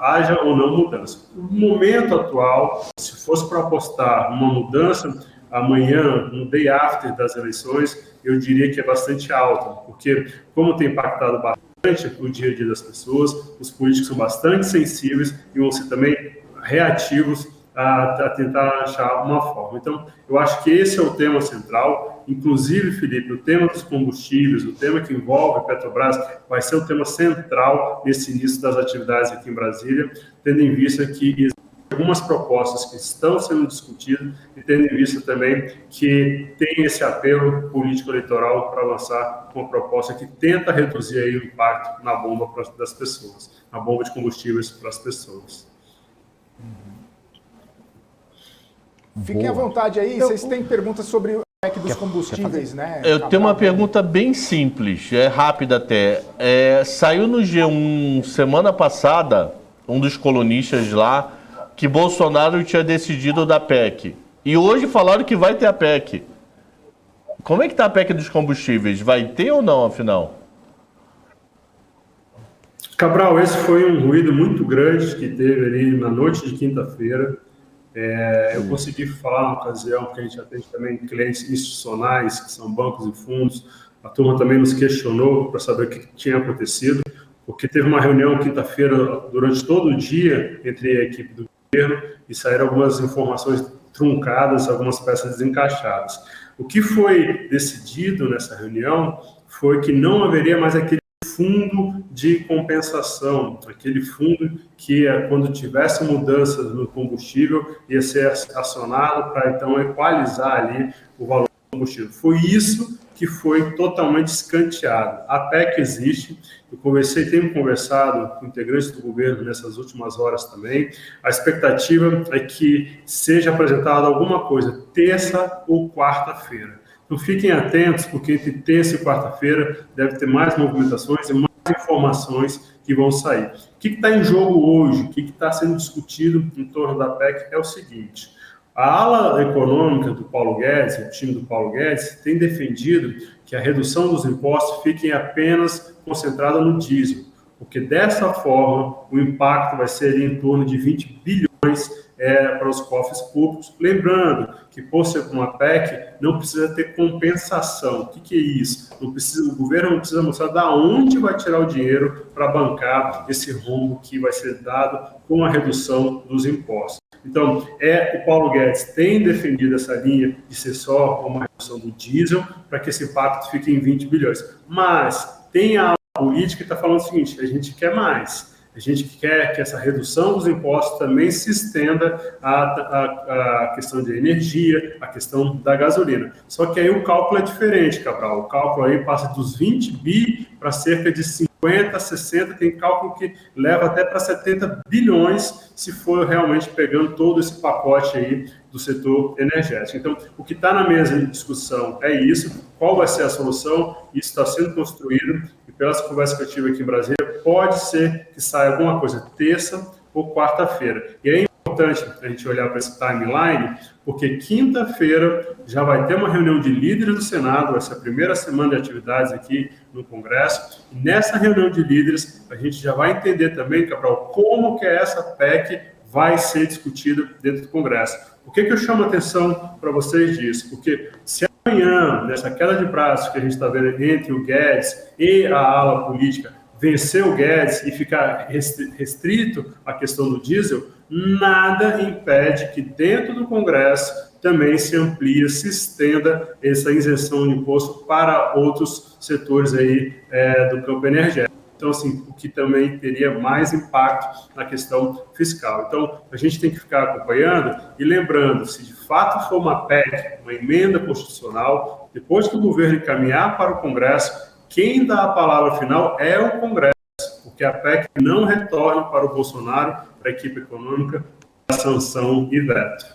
haja ou não mudança. No momento atual, se fosse para apostar uma mudança amanhã, no day after das eleições, eu diria que é bastante alta, porque como tem impactado bastante o dia a dia das pessoas, os políticos são bastante sensíveis e vão ser também reativos a tentar achar uma forma. Então, eu acho que esse é o tema central. Inclusive, Felipe, o tema dos combustíveis, o tema que envolve a Petrobras, vai ser o tema central nesse início das atividades aqui em Brasília, tendo em vista que existem algumas propostas que estão sendo discutidas e tendo em vista também que tem esse apelo político-eleitoral para lançar uma proposta que tenta reduzir aí o impacto na bomba das pessoas, na bomba de combustíveis para as pessoas. Fiquem à vontade aí, vocês têm perguntas sobre o PEC dos combustíveis, né? Eu tenho uma pergunta bem simples, rápida até. Saiu no G1 semana passada, um dos colunistas lá, que Bolsonaro tinha decidido da PEC. E hoje falaram que vai ter a PEC. Como é que está a PEC dos combustíveis? Vai ter ou não, afinal? Cabral, esse foi um ruído muito grande que teve ali na noite de quinta-feira. Eu consegui falar na ocasião, porque a gente atende também clientes institucionais, que são bancos e fundos. A turma também nos questionou para saber o que tinha acontecido, porque teve uma reunião quinta-feira durante todo o dia entre a equipe do governo e saíram algumas informações truncadas, algumas peças desencaixadas. O que foi decidido nessa reunião foi que não haveria mais aquele fundo de compensação, aquele fundo que quando tivesse mudanças no combustível ia ser acionado para então equalizar ali o valor do combustível. Foi isso que foi totalmente escanteado. A PEC existe, tenho conversado com integrantes do governo nessas últimas horas também. A expectativa é que seja apresentada alguma coisa terça ou quarta-feira. Então fiquem atentos, porque entre terça e quarta-feira deve ter mais movimentações e mais informações que vão sair. O que está em jogo hoje, o que está sendo discutido em torno da PEC é o seguinte: a ala econômica do Paulo Guedes, o time do Paulo Guedes, tem defendido que a redução dos impostos fique apenas concentrada no diesel, porque dessa forma o impacto vai ser em torno de 20 bilhões para os cofres públicos. Lembrando que, por ser uma PEC, não precisa ter compensação. O que é isso? O governo não precisa mostrar de onde vai tirar o dinheiro para bancar esse rombo que vai ser dado com a redução dos impostos. Então, o Paulo Guedes tem defendido essa linha de ser só uma redução do diesel para que esse impacto fique em 20 bilhões. Mas tem a política que está falando o seguinte: a gente quer mais. A gente quer que essa redução dos impostos também se estenda à questão de energia, à questão da gasolina. Só que aí o cálculo é diferente, Cabral. O cálculo aí passa dos 20 bi para cerca de 50, 60, tem cálculo que leva até para 70 bilhões, se for realmente pegando todo esse pacote aí do setor energético. Então, o que está na mesa de discussão é isso. Qual vai ser a solução? Isso está sendo construído e pelas conversas que eu tive aqui em Brasília, pode ser que saia alguma coisa terça ou quarta-feira. E é importante a gente olhar para esse timeline, porque quinta-feira já vai ter uma reunião de líderes do Senado, essa é a primeira semana de atividades aqui no Congresso, e nessa reunião de líderes a gente já vai entender também, Cabral, como que essa PEC vai ser discutida dentro do Congresso. Por que eu chamo a atenção para vocês disso? Porque se amanhã, nessa queda de braços que a gente está vendo entre o Guedes e a ala política, vencer o Guedes e ficar restrito à questão do diesel, nada impede que dentro do Congresso também se amplie, se estenda essa isenção de imposto para outros setores aí do campo energético. Então, assim, o que também teria mais impacto na questão fiscal. Então, a gente tem que ficar acompanhando e lembrando, se de fato for uma PEC, uma emenda constitucional, depois que o governo encaminhar para o Congresso, quem dá a palavra final é o Congresso, porque a PEC não retorna para o Bolsonaro, para a equipe econômica, a sanção e veto.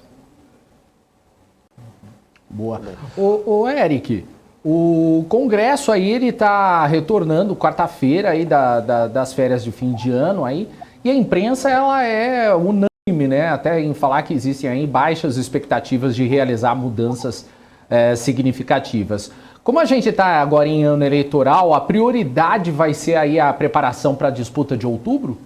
Boa. Ô Eric, o Congresso aí, ele está retornando quarta-feira aí das férias de fim de ano aí, e a imprensa, ela é unânime, né, até em falar que existem aí baixas expectativas de realizar mudanças significativas. Como a gente está agora em ano eleitoral, a prioridade vai ser aí a preparação para a disputa de outubro?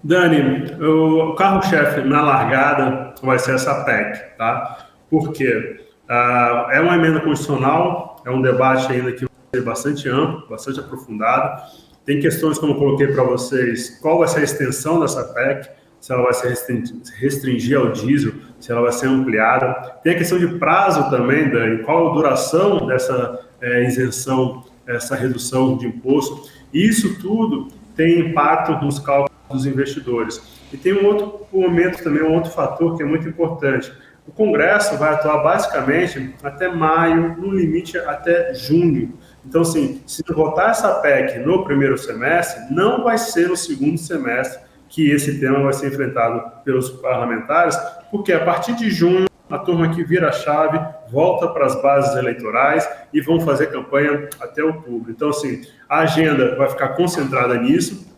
Dani, o carro-chefe na largada vai ser essa PEC, tá? Por quê? É uma emenda constitucional, é um debate ainda que vai ser bastante amplo, bastante aprofundado. Tem questões, como eu coloquei para vocês, qual vai ser a extensão dessa PEC, se ela vai se restringir ao diesel, se ela vai ser ampliada. Tem a questão de prazo também, Dani, qual a duração dessa isenção, essa redução de imposto. Isso tudo tem impacto nos cálculos dos investidores. E tem um outro momento também, um outro fator que é muito importante. O Congresso vai atuar basicamente até maio, no limite até junho. Então, assim, se votar essa PEC no primeiro semestre, não vai ser no segundo semestre que esse tema vai ser enfrentado pelos parlamentares, porque a partir de junho, a turma que vira a chave volta para as bases eleitorais e vão fazer campanha até outubro. Então, assim, a agenda vai ficar concentrada nisso.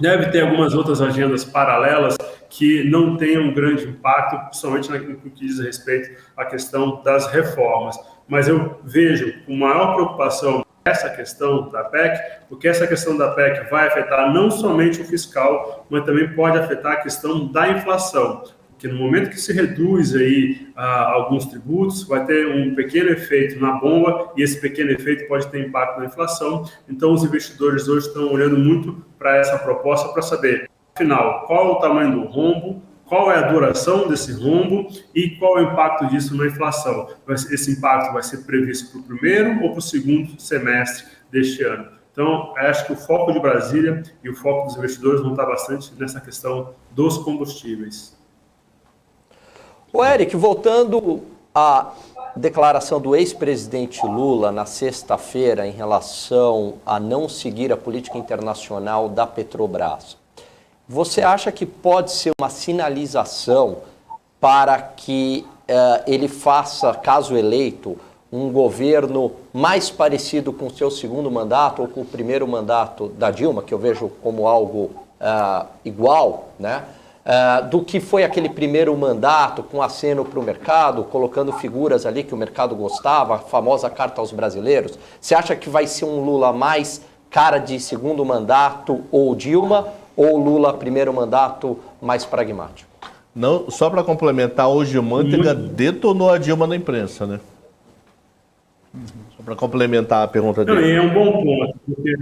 Deve ter algumas outras agendas paralelas que não tenham grande impacto, principalmente no que diz respeito à questão das reformas. Mas eu vejo com maior preocupação essa questão da PEC, porque essa questão da PEC vai afetar não somente o fiscal, mas também pode afetar a questão da inflação. Porque no momento que se reduz aí alguns tributos, vai ter um pequeno efeito na bomba e esse pequeno efeito pode ter impacto na inflação. Então, os investidores hoje estão olhando muito para essa proposta para saber, afinal, qual é o tamanho do rombo, qual é a duração desse rombo e qual é o impacto disso na inflação. Esse impacto vai ser previsto para o primeiro ou para o segundo semestre deste ano. Então, acho que o foco de Brasília e o foco dos investidores vão estar bastante nessa questão dos combustíveis. O Eric, voltando à declaração do ex-presidente Lula na sexta-feira em relação a não seguir a política internacional da Petrobras, você acha que pode ser uma sinalização para que ele faça, caso eleito, um governo mais parecido com o seu segundo mandato ou com o primeiro mandato da Dilma, que eu vejo como algo igual, né? Do que foi aquele primeiro mandato com aceno para o mercado, colocando figuras ali que o mercado gostava, a famosa carta aos brasileiros? Você acha que vai ser um Lula mais cara de segundo mandato ou Dilma, ou Lula primeiro mandato mais pragmático? Não, só para complementar, hoje o Manteiga detonou a Dilma na imprensa, né? Só para complementar a pergunta dele. É um bom ponto, porque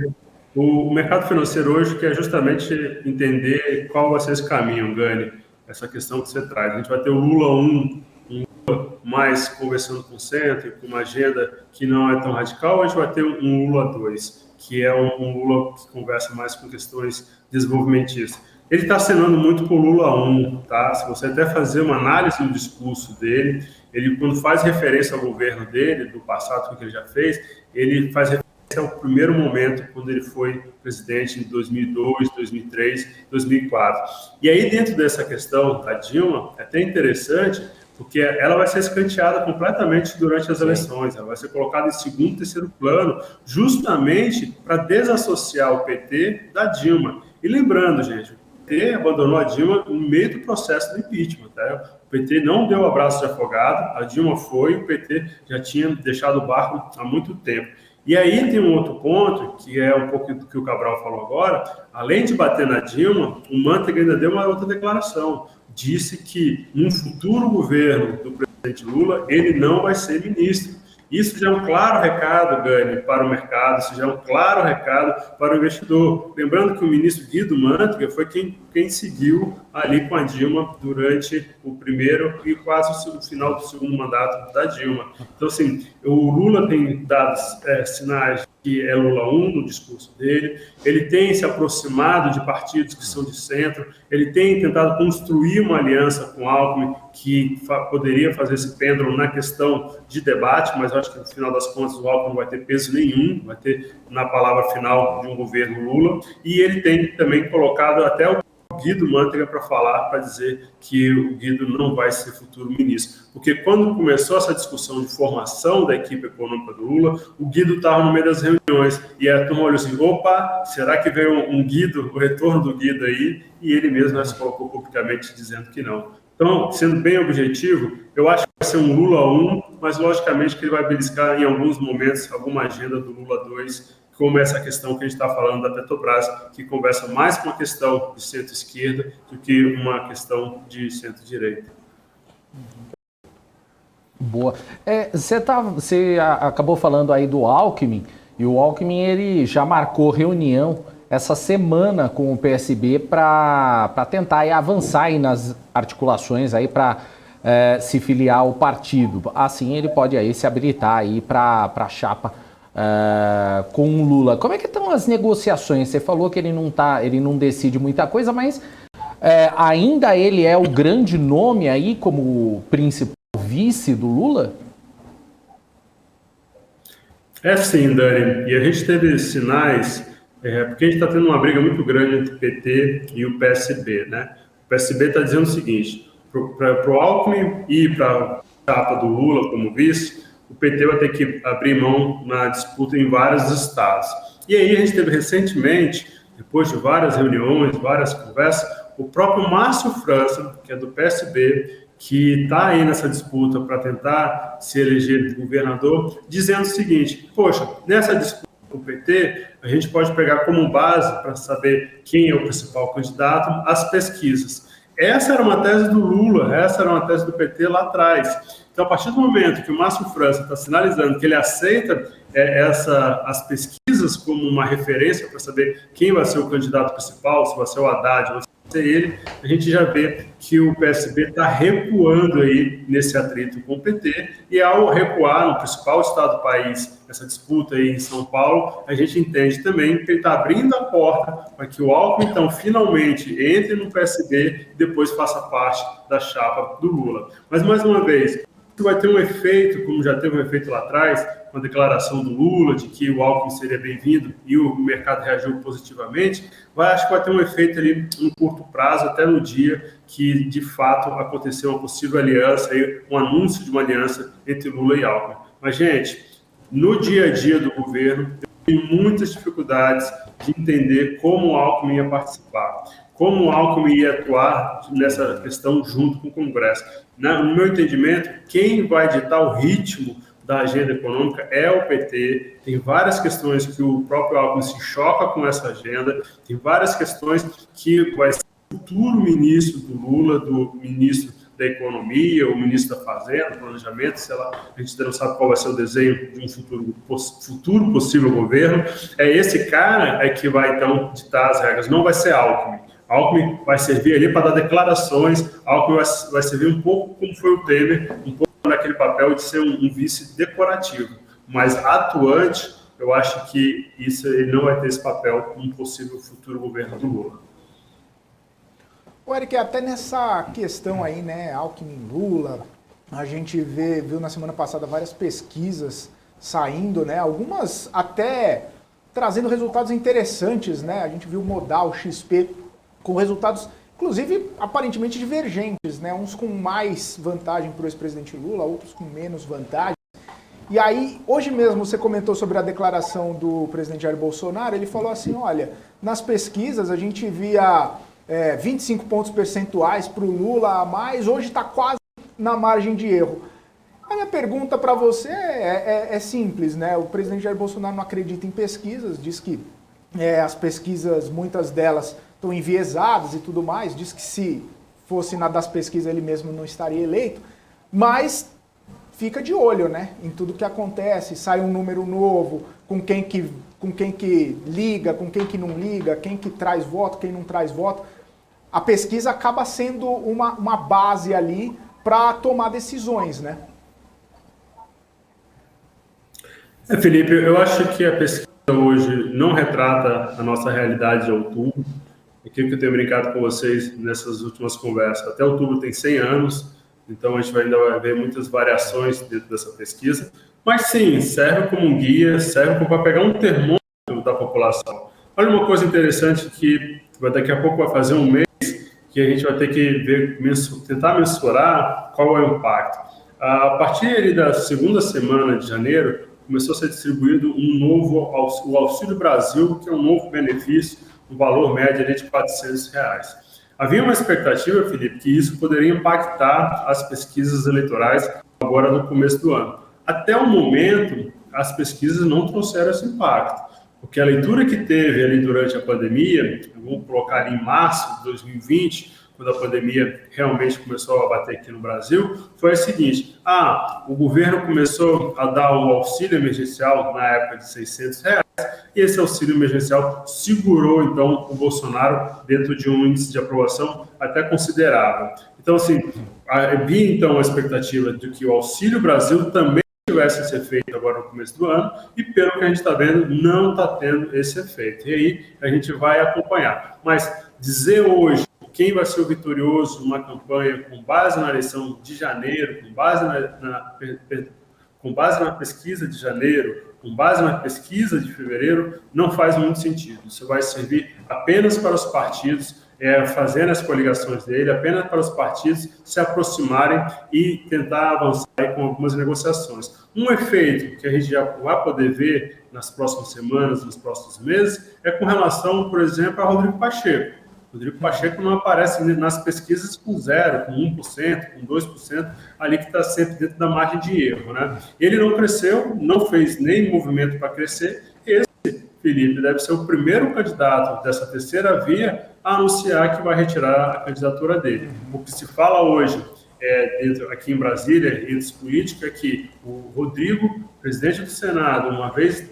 o mercado financeiro hoje quer justamente entender qual vai ser esse caminho, Gani, essa questão que você traz. A gente vai ter o Lula 1, um Lula mais conversando com o centro, com uma agenda que não é tão radical, a gente vai ter um Lula 2, que é um Lula que conversa mais com questões desenvolvimentistas. Ele está acenando muito com o Lula 1, tá? Se você até fazer uma análise do discurso dele, ele, quando faz referência ao governo dele, do passado que ele já fez, ele faz referência ao primeiro momento, quando ele foi presidente em 2002, 2003, 2004. E aí, dentro dessa questão da Dilma, é até interessante, porque ela vai ser escanteada completamente durante as eleições, ela vai ser colocada em segundo, terceiro plano, justamente para desassociar o PT da Dilma. E lembrando, gente, PT abandonou a Dilma no meio do processo do impeachment. Tá? O PT não deu abraço de afogado, a Dilma foi, o PT já tinha deixado o barco há muito tempo. E aí tem um outro ponto, que é um pouco do que o Cabral falou agora, além de bater na Dilma, o Manteiga ainda deu uma outra declaração. Disse que num futuro governo do presidente Lula, ele não vai ser ministro. Isso já é um claro recado, Gani, para o mercado, isso já é um claro recado para o investidor. Lembrando que o ministro Guido Mantega foi quem seguiu ali com a Dilma durante o primeiro e quase o final do segundo mandato da Dilma. Então, assim, o Lula tem dado sinais que é Lula 1 no discurso dele, ele tem se aproximado de partidos que são de centro, ele tem tentado construir uma aliança com o Alckmin que poderia fazer esse pêndulo na questão de debate, mas eu acho que no final das contas o Alckmin não vai ter peso nenhum, vai ter na palavra final de um governo Lula, e ele tem também colocado até o Guido Mantega para falar, para dizer que o Guido não vai ser futuro ministro. Porque quando começou essa discussão de formação da equipe econômica do Lula, o Guido estava no meio das reuniões e a turma olhou assim, opa, será que veio um Guido, o retorno do Guido aí? E ele mesmo se colocou publicamente dizendo que não. Então, sendo bem objetivo, eu acho que vai ser um Lula 1, mas logicamente que ele vai beliscar em alguns momentos alguma agenda do Lula 2, como essa questão que a gente está falando da Petrobras, que conversa mais com uma questão de centro-esquerda do que uma questão de centro-direita. Boa. Você acabou falando aí do Alckmin, e o Alckmin ele já marcou reunião essa semana com o PSB para tentar aí, avançar aí nas articulações aí para se filiar ao partido. Assim ele pode aí se habilitar aí para a chapa com o Lula. Como é que estão as negociações? Você falou que ele não decide muita coisa, mas ainda ele é o grande nome aí como principal vice do Lula? É sim, Dani. E a gente teve sinais, porque a gente está tendo uma briga muito grande entre o PT e o PSB, né? O PSB está dizendo o seguinte, para o Alckmin e para a chapa do Lula como vice, o PT vai ter que abrir mão na disputa em vários estados. E aí a gente teve recentemente, depois de várias reuniões, várias conversas, o próprio Márcio França, que é do PSB, que está aí nessa disputa para tentar se eleger governador, dizendo o seguinte, poxa, nessa disputa com o PT, a gente pode pegar como base para saber quem é o principal candidato as pesquisas. Essa era uma tese do Lula, essa era uma tese do PT lá atrás. Então, a partir do momento que o Márcio França está sinalizando que ele aceita as pesquisas como uma referência para saber quem vai ser o candidato principal, se vai ser o Haddad ou se vai ser ele, a gente já vê que o PSB está recuando aí nesse atrito com o PT, e ao recuar no principal estado do país, essa disputa aí em São Paulo, a gente entende também que ele está abrindo a porta para que o Alckmin, então, finalmente entre no PSB e depois faça parte da chapa do Lula. Mas, mais uma vez, isso vai ter um efeito, como já teve um efeito lá atrás, com a declaração do Lula de que o Alckmin seria bem-vindo e o mercado reagiu positivamente, acho que vai ter um efeito ali no curto prazo, até no dia que, de fato, aconteceu uma possível aliança, um anúncio de uma aliança entre Lula e Alckmin. Mas, gente, no dia a dia do governo, eu tenho muitas dificuldades de entender como o Alckmin ia participar, como o Alckmin ia atuar nessa questão junto com o Congresso. No meu entendimento, quem vai ditar o ritmo da agenda econômica é o PT. Tem várias questões que o próprio Alckmin se choca com essa agenda, tem várias questões que vai ser o futuro ministro do Lula, do ministro da Economia, o ministro da Fazenda, do Planejamento, sei lá, a gente ainda não sabe qual vai ser o desenho de um futuro possível governo. Esse cara que vai, então, ditar as regras, não vai ser Alckmin. Alckmin vai servir ali para dar declarações, Alckmin vai servir um pouco como foi o Temer, um pouco naquele papel de ser um vice decorativo, mas atuante, eu acho que ele não vai ter esse papel num possível futuro governo do Lula. O Eric, até nessa questão aí, né, Alckmin-Lula, a gente viu na semana passada várias pesquisas saindo, né, algumas até trazendo resultados interessantes, né, a gente viu o Modal XP com resultados, inclusive, aparentemente divergentes, né? Uns com mais vantagem para o ex-presidente Lula, outros com menos vantagem. E aí, hoje mesmo, você comentou sobre a declaração do presidente Jair Bolsonaro, ele falou assim, olha, nas pesquisas a gente via 25 pontos percentuais para o Lula a mais, hoje está quase na margem de erro. A minha pergunta para você é simples, né? O presidente Jair Bolsonaro não acredita em pesquisas, diz que as pesquisas, muitas delas estão enviesadas e tudo mais, diz que se fosse na das pesquisas ele mesmo não estaria eleito, mas fica de olho, né, em tudo que acontece, sai um número novo, com quem que liga, com quem que não liga, quem que traz voto, quem não traz voto. A pesquisa acaba sendo uma base ali para tomar decisões, né? Felipe, eu acho que a pesquisa hoje não retrata a nossa realidade de outubro. Aquilo que eu tenho brincado com vocês nessas últimas conversas. Até outubro tem 100 anos, então a gente ainda vai ver muitas variações dentro dessa pesquisa. Mas sim, serve como um guia, serve para pegar um termômetro da população. Olha uma coisa interessante que daqui a pouco vai fazer um mês que a gente vai ter que ver, tentar mensurar qual é o impacto. A partir da segunda semana de janeiro, começou a ser distribuído o Auxílio Brasil, que é um novo benefício, um valor médio de R$400. Havia uma expectativa, Felipe, que isso poderia impactar as pesquisas eleitorais agora no começo do ano. Até o momento, as pesquisas não trouxeram esse impacto, porque a leitura que teve ali durante a pandemia, vamos colocar ali em março de 2020, quando a pandemia realmente começou a bater aqui no Brasil, foi a seguinte: o governo começou a dar o auxílio emergencial na época de R$600, e esse auxílio emergencial segurou, então, o Bolsonaro dentro de um índice de aprovação até considerável. Então, assim, havia, então, a expectativa de que o Auxílio Brasil também tivesse esse efeito agora no começo do ano, e pelo que a gente está vendo, não está tendo esse efeito. E aí a gente vai acompanhar. Mas dizer hoje quem vai ser o vitorioso numa campanha com base na eleição de janeiro, com base na pesquisa de janeiro, com base na pesquisa de fevereiro, não faz muito sentido. Isso vai servir apenas para os partidos fazendo as coligações dele, apenas para os partidos se aproximarem e tentar avançar com algumas negociações. Um efeito que a gente já vai poder ver nas próximas semanas, nos próximos meses, é com relação, por exemplo, a Rodrigo Pacheco. Rodrigo Pacheco não aparece nas pesquisas com 0%, com 1%, com 2%, ali que está sempre dentro da margem de erro, né? Ele não cresceu, não fez nem movimento para crescer. Esse, Felipe, deve ser o primeiro candidato dessa terceira via a anunciar que vai retirar a candidatura dele. O que se fala hoje, aqui em Brasília, entre política, é que o Rodrigo, presidente do Senado, uma vez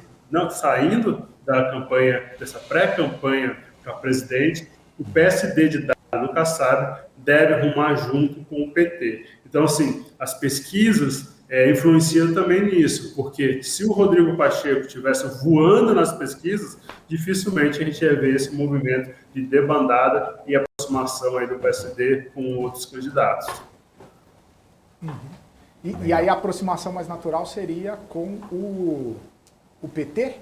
saindo da campanha, dessa pré-campanha para presidente, o PSD de Dado do Kassab deve arrumar junto com o PT. Então, assim, as pesquisas influenciam também nisso, porque se o Rodrigo Pacheco estivesse voando nas pesquisas, dificilmente a gente ia ver esse movimento de debandada e aproximação aí do PSD com outros candidatos. Uhum. E aí a aproximação mais natural seria com o PT,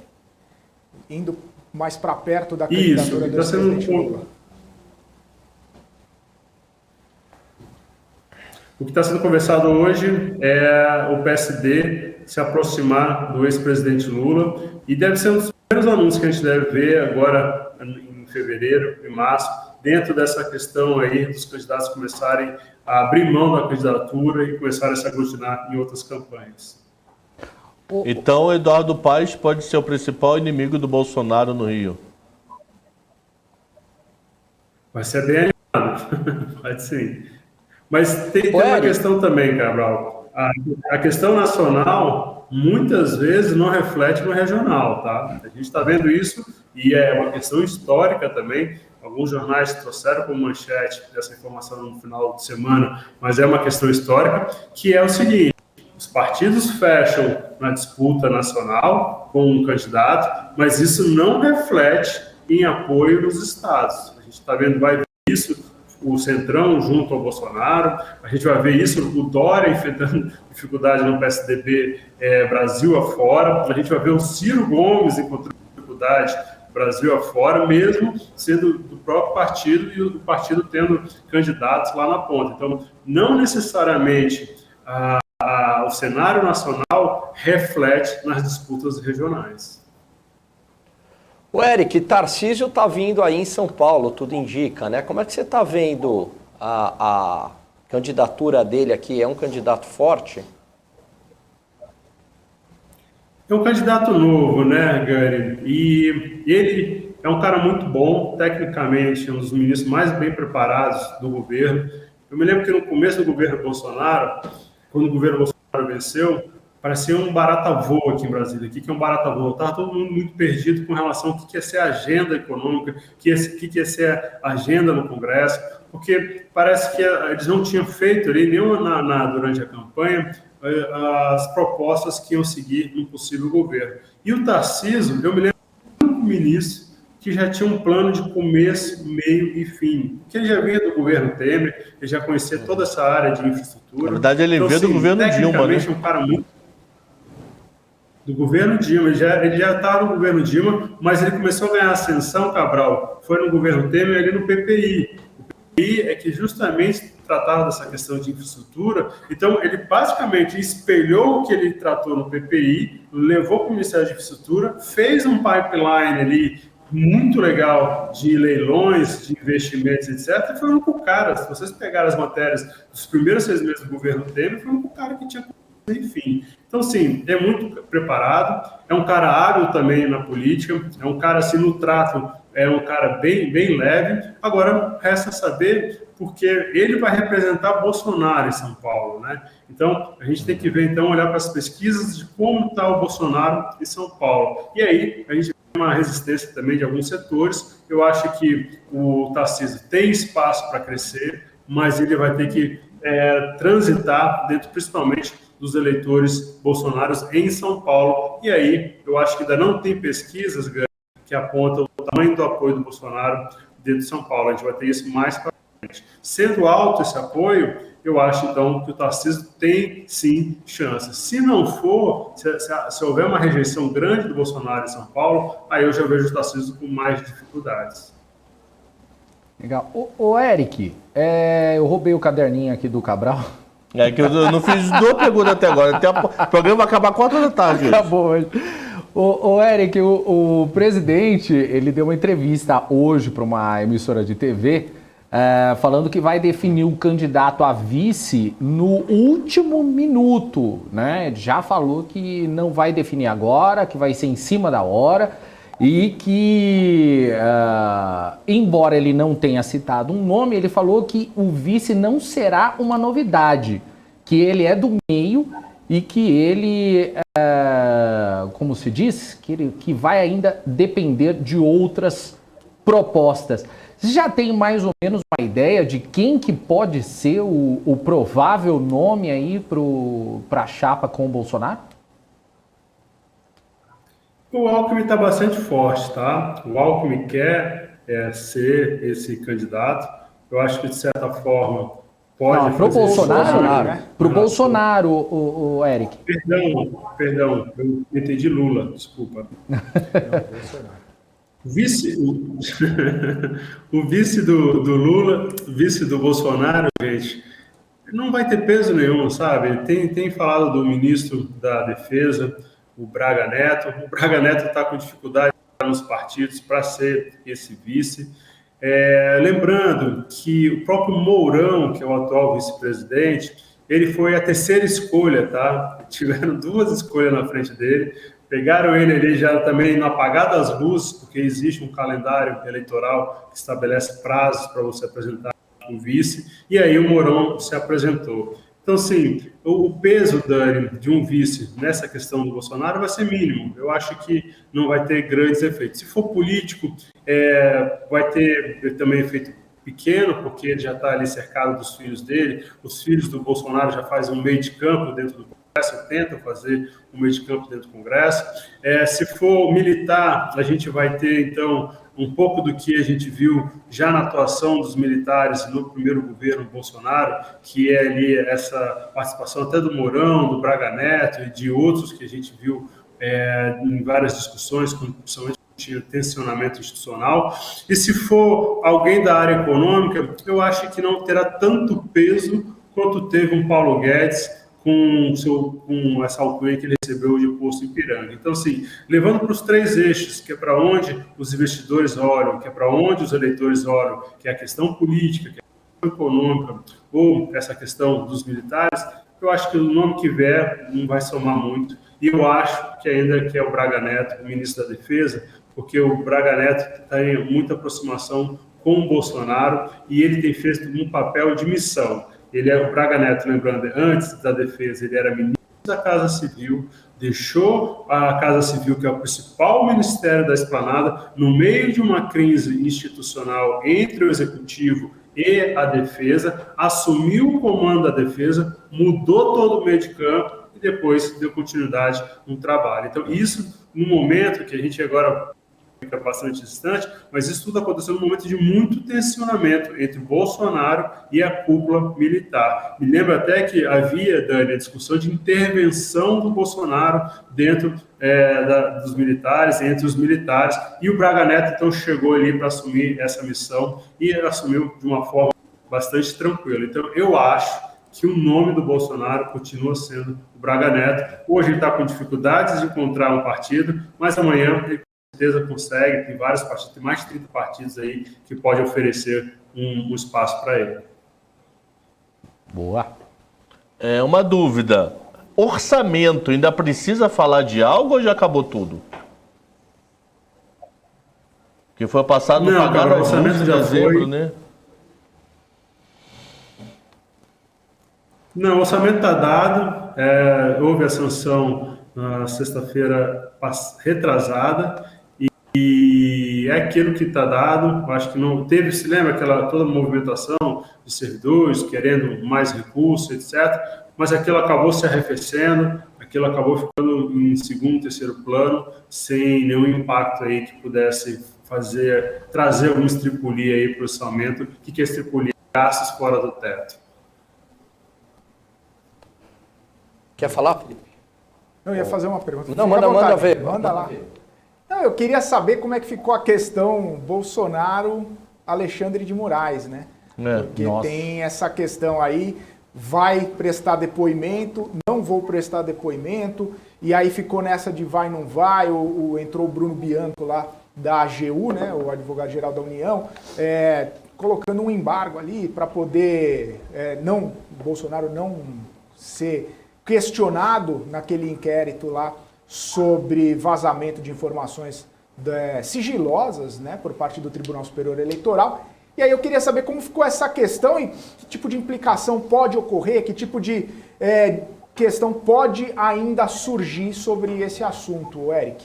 indo mais para perto da candidatura do presidente Lula. O que está sendo conversado hoje é o PSD se aproximar do ex-presidente Lula, e deve ser um dos primeiros anúncios que a gente deve ver agora em fevereiro, em março, dentro dessa questão aí dos candidatos começarem a abrir mão da candidatura e começarem a se aglutinar em outras campanhas. Então, Eduardo Paes pode ser o principal inimigo do Bolsonaro no Rio. Vai ser bem animado, pode sim. Mas tem uma questão também, Cabral. A questão nacional, muitas vezes, não reflete no regional, tá? A gente está vendo isso, e é uma questão histórica também. Alguns jornais trouxeram como manchete essa informação no final de semana, mas é uma questão histórica, que é o seguinte: os partidos fecham na disputa nacional com um candidato, mas isso não reflete em apoio nos estados. A gente está vendo, vai ver isso, o Centrão junto ao Bolsonaro, a gente vai ver isso, o Dória enfrentando dificuldade no PSDB Brasil afora, a gente vai ver o Ciro Gomes encontrando dificuldade Brasil afora, mesmo sendo do próprio partido e o partido tendo candidatos lá na ponta. Então, não necessariamente o cenário nacional reflete nas disputas regionais. O Eric, Tarcísio está vindo aí em São Paulo, tudo indica, né? Como é que você está vendo a candidatura dele aqui? É um candidato forte? É um candidato novo, né, Gary? E ele é um cara muito bom, tecnicamente, um dos ministros mais bem preparados do governo. Eu me lembro que no começo do governo Bolsonaro, quando o governo Bolsonaro venceu, parecia um barata voa aqui em Brasília. O que é um barata voa? Estava todo mundo muito perdido com relação ao que ia ser a agenda econômica, o que ia ser a agenda no Congresso, porque parece que eles não tinham feito ali, nem durante a campanha, as propostas que iam seguir um possível governo. E o Tarcísio, eu me lembro do ministro que já tinha um plano de começo, meio e fim. Que ele já vinha do governo Temer, ele já conhecia toda essa área de infraestrutura. Na verdade, ele então, veio do assim, governo Dilma, né? um cara muito do governo Dilma, ele já estava no governo Dilma, mas ele começou a ganhar ascensão, Cabral, foi no governo Temer, ali no PPI. O PPI é que justamente tratava dessa questão de infraestrutura, então ele basicamente espelhou o que ele tratou no PPI, levou para o Ministério de Infraestrutura, fez um pipeline ali muito legal de leilões, de investimentos, etc., e foi um único cara, se vocês pegarem as matérias dos primeiros 6 meses do governo Temer, foi um único cara que tinha enfim. Então, sim, é muito preparado, é um cara hábil também na política, é um cara, assim, no trato, é um cara bem leve. Agora, resta saber, porque ele vai representar Bolsonaro em São Paulo, né? Então, a gente tem que ver, então, olhar para as pesquisas de como está o Bolsonaro em São Paulo. E aí, a gente tem uma resistência também de alguns setores. Eu acho que o Tarcísio tem espaço para crescer, mas ele vai ter que transitar dentro, principalmente, dos eleitores bolsonaros em São Paulo. E aí, eu acho que ainda não tem pesquisas que apontam o tamanho do apoio do Bolsonaro dentro de São Paulo. A gente vai ter isso mais para frente. Sendo alto esse apoio, eu acho, então, que o Tarcísio tem, sim, chances. Se não for, se houver uma rejeição grande do Bolsonaro em São Paulo, aí eu já vejo o Tarcísio com mais dificuldades. Legal. Ô Eric, eu roubei o caderninho aqui do Cabral. É que eu não fiz 2 perguntas até agora. O programa vai acabar 4 da tarde. Acabou hoje. Ô Eric, o presidente, ele deu uma entrevista hoje para uma emissora de TV, falando que vai definir o candidato a vice no último minuto, né? Ele já falou que não vai definir agora, que vai ser em cima da hora e que, embora ele não tenha citado um nome, ele falou que o vice não será uma novidade, que ele é do meio e que ele, como se diz, que vai ainda depender de outras propostas. Você já tem mais ou menos uma ideia de quem que pode ser o provável nome aí para a chapa com o Bolsonaro? O Alckmin está bastante forte, tá? O Alckmin quer ser esse candidato. Eu acho que, de certa forma, pode... Para o Bolsonaro? Né? Para o Bolsonaro, o Eric. Perdão, eu entendi Lula, desculpa. O vice do Lula, vice do Bolsonaro, gente, não vai ter peso nenhum, sabe? Tem falado do ministro da Defesa, o Braga Neto. O Braga Neto está com dificuldade nos partidos para ser esse vice. Lembrando que o próprio Mourão, que é o atual vice-presidente, ele foi a 3ª escolha, tá? Tiveram 2 escolhas na frente dele. Pegaram ele ali já também no apagar das luzes, porque existe um calendário eleitoral que estabelece prazos para você apresentar um vice, e aí o Mourão se apresentou. Então, assim, o peso, Dani, de um vice nessa questão do Bolsonaro vai ser mínimo. Eu acho que não vai ter grandes efeitos. Se for político, vai ter também efeito pequeno, porque ele já está ali cercado dos filhos dele. Os filhos do Bolsonaro já fazem um meio de campo dentro do Congresso, tentam fazer um meio de campo dentro do Congresso. Se for militar, a gente vai ter, então, um pouco do que a gente viu já na atuação dos militares no primeiro governo Bolsonaro, que é ali essa participação até do Mourão, do Braga Neto e de outros que a gente viu em várias discussões, principalmente tinha tensionamento institucional. E se for alguém da área econômica, eu acho que não terá tanto peso quanto teve um Paulo Guedes, com essa alcunha que ele recebeu de posto Ipiranga. Então, assim, levando para os 3 eixos, que é para onde os investidores olham, que é para onde os eleitores olham, que é a questão política, que é a questão econômica, ou essa questão dos militares, eu acho que o nome que vier não vai somar muito. E eu acho que ainda que é o Braga Neto, o ministro da Defesa, porque o Braga Neto tem muita aproximação com o Bolsonaro e ele tem feito um papel de missão. Ele é o Braga Neto, lembrando, antes da Defesa, ele era ministro da Casa Civil, deixou a Casa Civil, que é o principal ministério da Esplanada, no meio de uma crise institucional entre o Executivo e a Defesa, assumiu o comando da Defesa, mudou todo o meio de campo e depois deu continuidade no trabalho. Então, isso, no momento que a gente agora fica bastante distante, mas isso tudo aconteceu num momento de muito tensionamento entre Bolsonaro e a cúpula militar. Me lembro até que havia, Dani, a discussão de intervenção do Bolsonaro dentro dos militares, entre os militares, e o Braga Neto, então, chegou ali para assumir essa missão e assumiu de uma forma bastante tranquila. Então, eu acho que o nome do Bolsonaro continua sendo o Braga Neto. Hoje ele está com dificuldades de encontrar um partido, mas amanhã ele com certeza consegue, tem vários partidos, tem mais de 30 partidos aí que podem oferecer um espaço para ele. Boa. Uma dúvida. Orçamento, ainda precisa falar de algo ou já acabou tudo? Que foi passado no pagar o orçamento de já dezembro, foi, né? Não, o orçamento está dado, houve a sanção na sexta-feira retrasada e é aquilo que está dado. Acho que não teve, se lembra toda a movimentação de servidores querendo mais recursos, etc. Mas aquilo acabou se arrefecendo, aquilo acabou ficando em segundo, terceiro plano, sem nenhum impacto aí que pudesse trazer alguma estripulia aí para o orçamento. O que é estripulia? Gastos fora do teto. Quer falar, Felipe? Eu ia fazer uma pergunta. Não, manda ver. Manda lá. Não, eu queria saber como é que ficou a questão Bolsonaro-Alexandre de Moraes, né? Porque tem essa questão aí, vai prestar depoimento, não vou prestar depoimento, e aí ficou nessa de vai, não vai, entrou o Bruno Bianco lá da AGU, né, o advogado-geral da União, colocando um embargo ali para poder Bolsonaro não ser questionado naquele inquérito lá sobre vazamento de informações sigilosas, né, por parte do Tribunal Superior Eleitoral. E aí eu queria saber como ficou essa questão e que tipo de implicação pode ocorrer, que tipo de questão pode ainda surgir sobre esse assunto, Eric.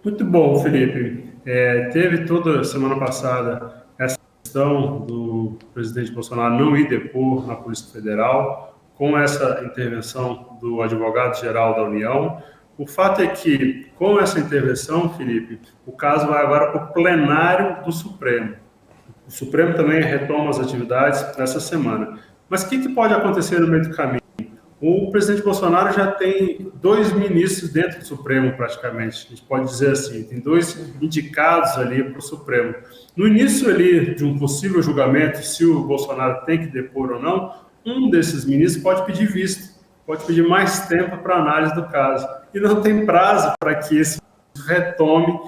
Muito bom, Felipe. Teve toda semana passada essa questão do presidente Bolsonaro não ir depor na Polícia Federal, com essa intervenção do advogado-geral da União. O fato é que, com essa intervenção, Felipe, o caso vai agora para o plenário do Supremo. O Supremo também retoma as atividades nessa semana. Mas o que pode acontecer no meio do caminho? O presidente Bolsonaro já tem 2 ministros dentro do Supremo, praticamente. A gente pode dizer assim, tem 2 indicados ali para o Supremo. No início ali de um possível julgamento, se o Bolsonaro tem que depor ou não, um desses ministros pode pedir vista, pode pedir mais tempo para análise do caso. E não tem prazo para que esse retome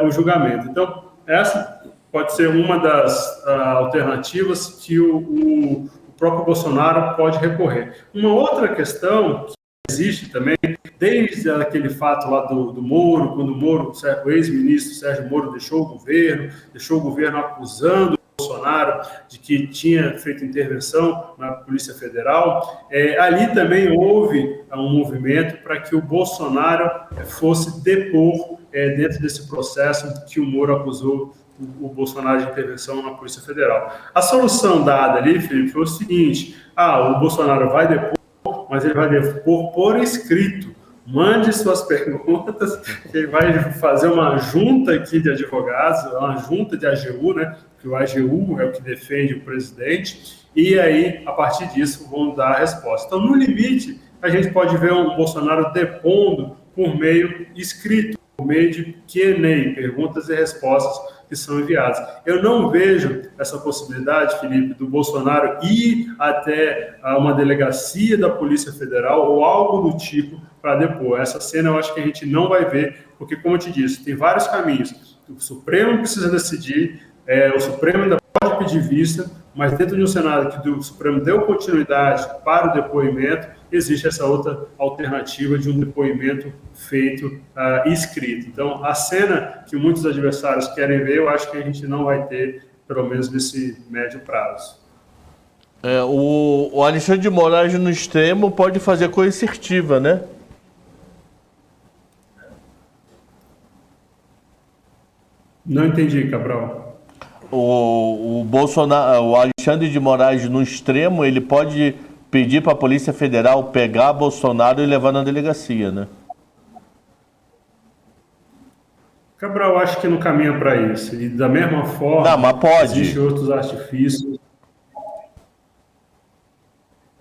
o julgamento. Então, essa pode ser uma das alternativas que o próprio Bolsonaro pode recorrer. Uma outra questão que existe também, desde aquele fato lá do Moro, quando o ex-ministro Sérgio Moro deixou o governo acusando o Bolsonaro de que tinha feito intervenção na Polícia Federal, ali também houve um movimento para que o Bolsonaro fosse depor dentro desse processo que o Moro acusou o Bolsonaro de intervenção na Polícia Federal. A solução dada ali, Felipe, foi o seguinte: o Bolsonaro vai depor, mas ele vai depor por escrito. Mande suas perguntas, que ele vai fazer uma junta aqui de advogados, uma junta de AGU, né? Que o AGU é o que defende o presidente, e aí, a partir disso, vão dar a resposta. Então, no limite, a gente pode ver um Bolsonaro depondo por meio escrito, por meio de Q&A, perguntas e respostas, que são enviadas. Eu não vejo essa possibilidade, Felipe, do Bolsonaro ir até uma delegacia da Polícia Federal ou algo do tipo para depor. Essa cena eu acho que a gente não vai ver, porque, como eu te disse, tem vários caminhos. O Supremo precisa decidir, o Supremo ainda pode pedir vista, mas dentro de um cenário que o Supremo deu continuidade para o depoimento, existe essa outra alternativa de um depoimento feito escrito. Então, a cena que muitos adversários querem ver, eu acho que a gente não vai ter, pelo menos nesse médio prazo. O Alexandre de Moraes no extremo pode fazer coercitiva, né? Não entendi, Cabral. O Bolsonaro, o Alexandre de Moraes no extremo, ele pode pedir para a Polícia Federal pegar Bolsonaro e levar na delegacia, né? Cabral, acho que não caminha para isso. E da mesma forma, não, mas pode. Existem outros artifícios.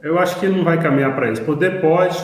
Eu acho que não vai caminhar para isso. Poder pode,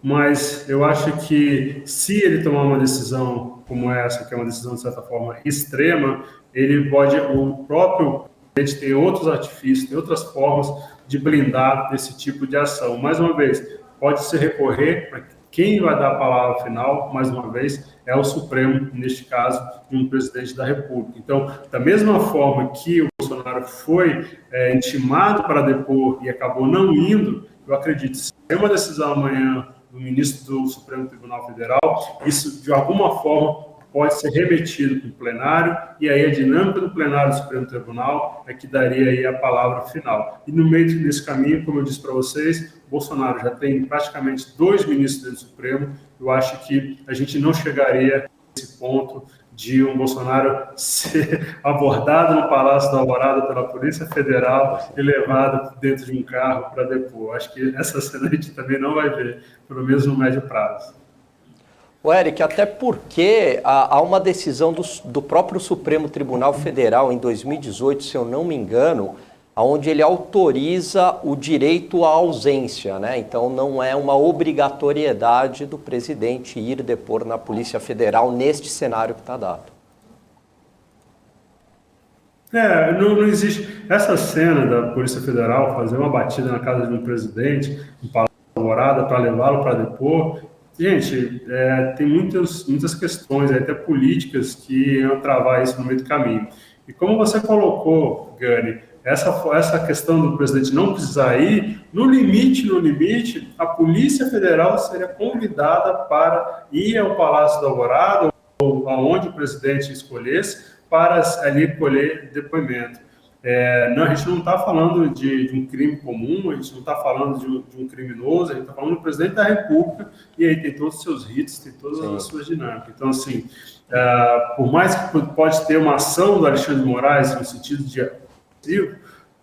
mas eu acho que se ele tomar uma decisão como essa, que é uma decisão de certa forma extrema, ele pode, o próprio presidente tem outros artifícios, tem outras formas de blindar esse tipo de ação. Mais uma vez, pode se recorrer para quem vai dar a palavra final, mais uma vez, é o Supremo, neste caso, de um presidente da República. Então, da mesma forma que o Bolsonaro foi intimado para depor e acabou não indo, eu acredito, se tem uma decisão amanhã do ministro do Supremo Tribunal Federal, isso, de alguma forma, pode ser remetido para o plenário, e aí a dinâmica do plenário do Supremo Tribunal é que daria aí a palavra final. E no meio desse caminho, como eu disse para vocês, Bolsonaro já tem praticamente 2 ministros do Supremo, eu acho que a gente não chegaria a esse ponto de um Bolsonaro ser abordado no Palácio da Alvorada pela Polícia Federal e levado dentro de um carro para depor. Acho que essa cena a gente também não vai ver, pelo menos no médio prazo. O Eric, até porque há uma decisão do próprio Supremo Tribunal Federal em 2018, se eu não me engano, onde ele autoriza o direito à ausência, né? Então não é uma obrigatoriedade do presidente ir depor na Polícia Federal neste cenário que está dado. Não existe. Essa cena da Polícia Federal fazer uma batida na casa de um presidente, em Palácio da Alvorada, para levá-lo para depor. Gente, tem muitas questões, até políticas, que iam travar isso no meio do caminho. E como você colocou, Gani, essa questão do presidente não precisar ir, no limite, a Polícia Federal seria convidada para ir ao Palácio da Alvorada, ou aonde o presidente escolhesse, para ali colher depoimento. A gente não está falando de um crime comum, a gente não está falando de um criminoso, a gente está falando do presidente da República, e aí tem todos os seus ritos, tem todas as suas dinâmicas. Então, assim, por mais que pode ter uma ação do Alexandre de Moraes no sentido de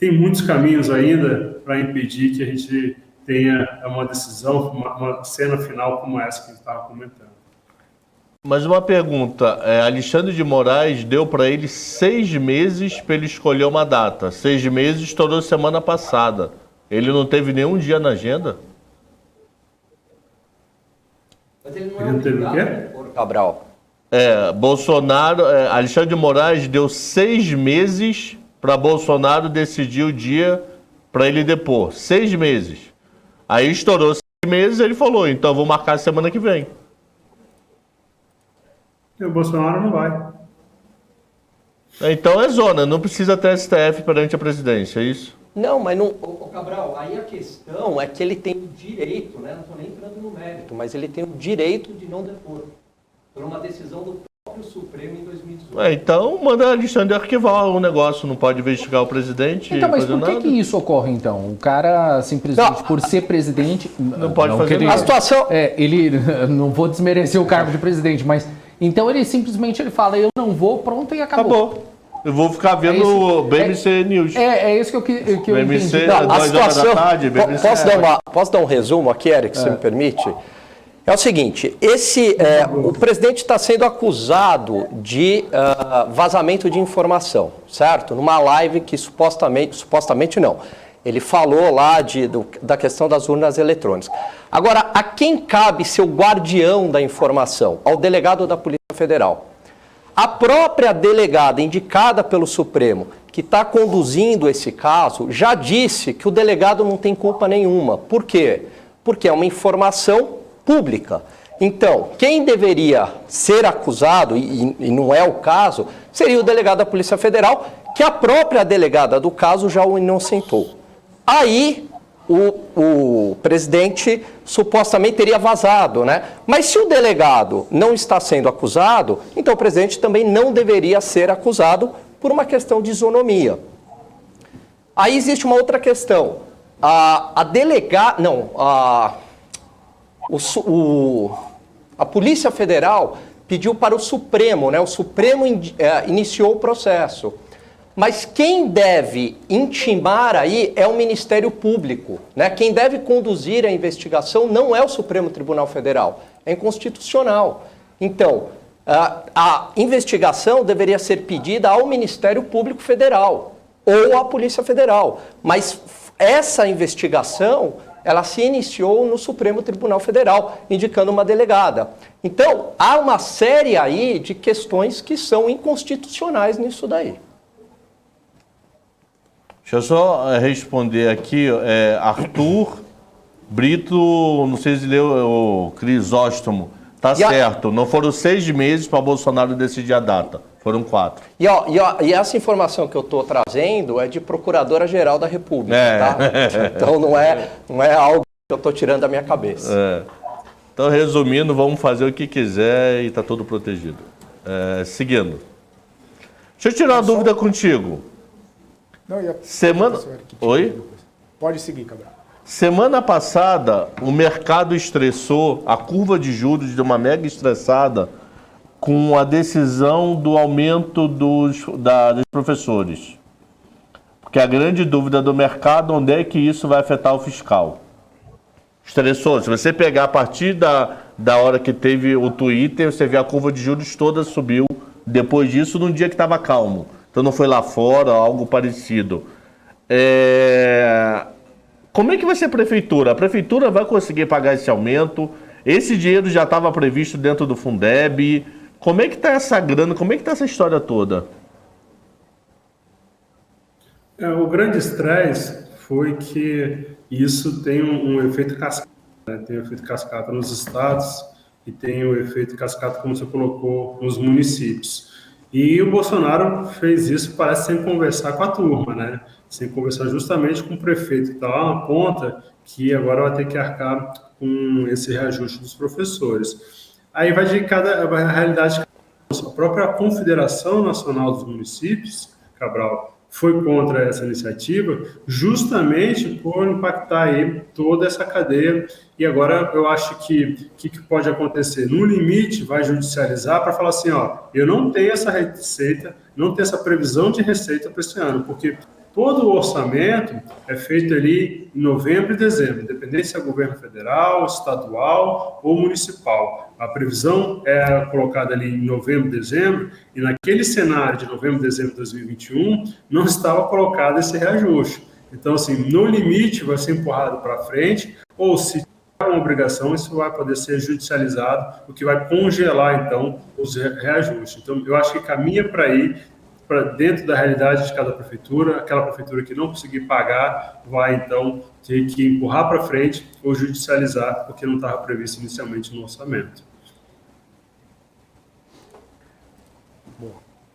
tem muitos caminhos ainda para impedir que a gente tenha uma decisão, uma cena final como essa que a gente estava comentando. Mas uma pergunta, Alexandre de Moraes deu para ele 6 meses para ele escolher uma data. 6 meses estourou semana passada. Ele não teve nenhum dia na agenda? Mas ele não teve o quê? Cabral. Alexandre de Moraes deu 6 meses para Bolsonaro decidir o dia para ele depor. 6 meses. Aí estourou 6 meses, ele falou, então vou marcar semana que vem. E o Bolsonaro não vai. Então é zona, não precisa ter STF perante a presidência, é isso? Não, mas não, Cabral, aí a questão é que ele tem o direito, né? Não estou nem entrando no mérito, mas ele tem o direito de não depor, por uma decisão do próprio Supremo em 2018. Então manda Alexandre arquivar o negócio, não pode investigar o presidente. Então, mas por que isso ocorre então? O cara simplesmente por ser presidente não pode fazer nada. A situação ele não vou desmerecer o cargo de presidente, mas então ele simplesmente fala, eu não vou, pronto, e acabou. Eu vou ficar vendo o BMC News. É isso que eu BMC, entendi. Não, a situação, da tarde, BMC. posso dar um resumo aqui, Eric, se me permite? É o seguinte, o presidente está sendo acusado de vazamento de informação, certo? Numa live que supostamente não. Ele falou lá da questão das urnas eletrônicas. Agora, a quem cabe ser o guardião da informação? Ao delegado da Polícia Federal. A própria delegada indicada pelo Supremo, que está conduzindo esse caso, já disse que o delegado não tem culpa nenhuma. Por quê? Porque é uma informação pública. Então, quem deveria ser acusado, e não é o caso, seria o delegado da Polícia Federal, que a própria delegada do caso já o inocentou. Aí, o presidente supostamente teria vazado, né? Mas se o delegado não está sendo acusado, então o presidente também não deveria ser acusado por uma questão de isonomia. Aí existe uma outra questão. A Polícia Federal pediu para o Supremo, né? O Supremo iniciou o processo. Mas quem deve intimar aí é o Ministério Público, né? Quem deve conduzir a investigação não é o Supremo Tribunal Federal, é inconstitucional. Então, a investigação deveria ser pedida ao Ministério Público Federal ou à Polícia Federal, mas essa investigação ela se iniciou no Supremo Tribunal Federal, indicando uma delegada. Então, há uma série aí de questões que são inconstitucionais nisso daí. Deixa eu só responder aqui, Arthur Brito, não sei se leu o Crisóstomo, tá certo, não foram 6 meses para Bolsonaro decidir a data, foram 4. E essa informação que eu estou trazendo é de Procuradora-Geral da República, tá? Então não é algo que eu estou tirando da minha cabeça. Então, resumindo, vamos fazer o que quiser e está tudo protegido. Seguindo. Deixa eu tirar uma dúvida contigo. Não, Oi? Pode seguir, Cabral. Semana passada, o mercado estressou, a curva de juros deu uma mega estressada com a decisão do aumento dos professores. Porque a grande dúvida do mercado, onde é que isso vai afetar o fiscal? Estressou. Se você pegar a partir da hora que teve o Twitter, você vê a curva de juros toda subiu depois disso, num dia que estava calmo. Então não foi lá fora, algo parecido. Como é que vai ser a prefeitura? A prefeitura vai conseguir pagar esse aumento? Esse dinheiro já estava previsto dentro do Fundeb? Como é que está essa grana? Como é que está essa história toda? O grande estresse foi que isso tem um efeito cascata, né? Tem um efeito cascata nos estados e tem o efeito cascata, como você colocou, nos municípios. E o Bolsonaro fez isso, parece, sem conversar com a turma, né? Sem conversar justamente com o prefeito que está lá na ponta, que agora vai ter que arcar com esse reajuste dos professores. Aí vai de a realidade. A própria Confederação Nacional dos Municípios, Cabral, foi contra essa iniciativa justamente por impactar aí toda essa cadeia. E agora eu acho que o que pode acontecer? No limite, vai judicializar para falar assim, eu não tenho essa receita, não tenho essa previsão de receita para esse ano, porque todo o orçamento é feito ali em novembro e dezembro, independente se é governo federal, estadual ou municipal. A previsão é colocada ali em novembro e dezembro, e naquele cenário de novembro e dezembro de 2021, não estava colocado esse reajuste. Então, assim, no limite vai ser empurrado para frente, ou se tiver uma obrigação, isso vai poder ser judicializado, o que vai congelar, então, os reajustes. Então, eu acho que caminha para ir para dentro da realidade de cada prefeitura. Aquela prefeitura que não conseguir pagar vai, então, ter que empurrar para frente ou judicializar, porque não estava previsto inicialmente no orçamento.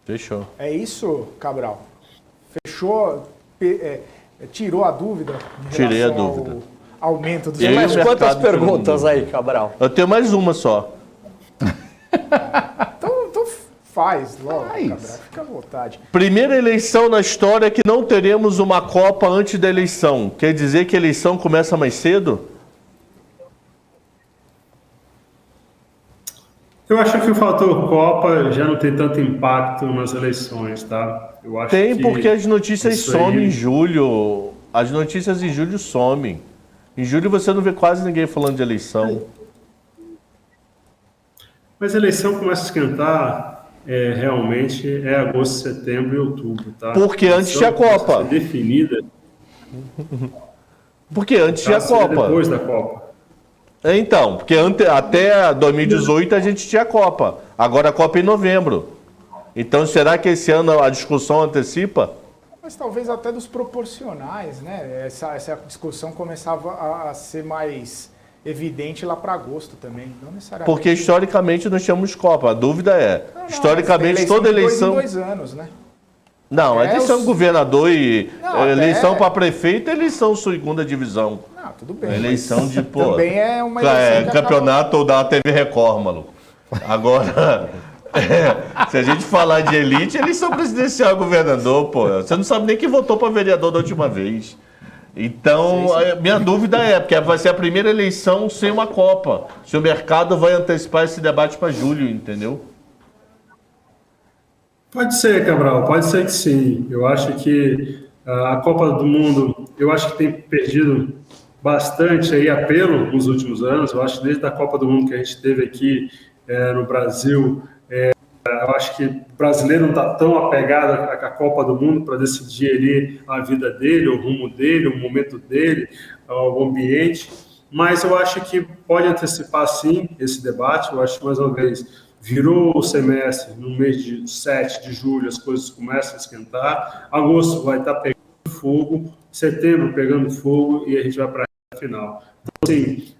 Fechou. É isso, Cabral? Fechou? Tirou a dúvida? Tirei a dúvida. Ao aumento dos... Tem mais quantas perguntas aí, Cabral? Eu tenho mais uma só. Então faz logo, Cabral. Fica à vontade. Primeira eleição na história que não teremos uma Copa antes da eleição. Quer dizer que a eleição começa mais cedo? Eu acho que o fator Copa já não tem tanto impacto nas eleições, tá? Eu acho Tem, que porque as notícias somem aí... em julho. As notícias em julho somem. Em julho você não vê quase ninguém falando de eleição. Mas a eleição começa a esquentar realmente agosto, setembro e outubro, tá? Porque antes tinha Copa. Definida. Porque antes tinha Copa. Depois da Copa. Então, porque até 2018 a gente tinha Copa. Agora a Copa é em novembro. Então, será que esse ano a discussão antecipa? Mas talvez até dos proporcionais, né? Essa discussão começava a ser mais evidente lá para agosto também, não necessariamente. Porque historicamente nós tínhamos Copa. A dúvida é, Não, historicamente toda eleição... De 2 em 2 anos, né? Não, eleição de governador e Não, eleição até... para prefeito, eleição segunda divisão. Não, tudo bem. Eleição de, pô... Também é uma eleição campeonato da TV Record, maluco. Agora, se a gente falar de elite, eleição presidencial e governador, pô. Você não sabe nem quem votou para vereador da última vez. Então, a minha dúvida é, porque vai ser a primeira eleição sem uma Copa. Se o mercado vai antecipar esse debate para julho, entendeu? Pode ser, Cabral, pode ser que sim. Eu acho que a Copa do Mundo, eu acho que tem perdido bastante aí apelo nos últimos anos. Eu acho que desde a Copa do Mundo que a gente teve aqui no Brasil, eu acho que o brasileiro não está tão apegado à Copa do Mundo para decidir ali a vida dele, o rumo dele, o momento dele, o ambiente. Mas eu acho que pode antecipar sim esse debate. Eu acho que, mais uma vez, virou o semestre, no mês de 7 de julho as coisas começam a esquentar, agosto vai estar pegando fogo, setembro pegando fogo e a gente vai para a final. Então, assim,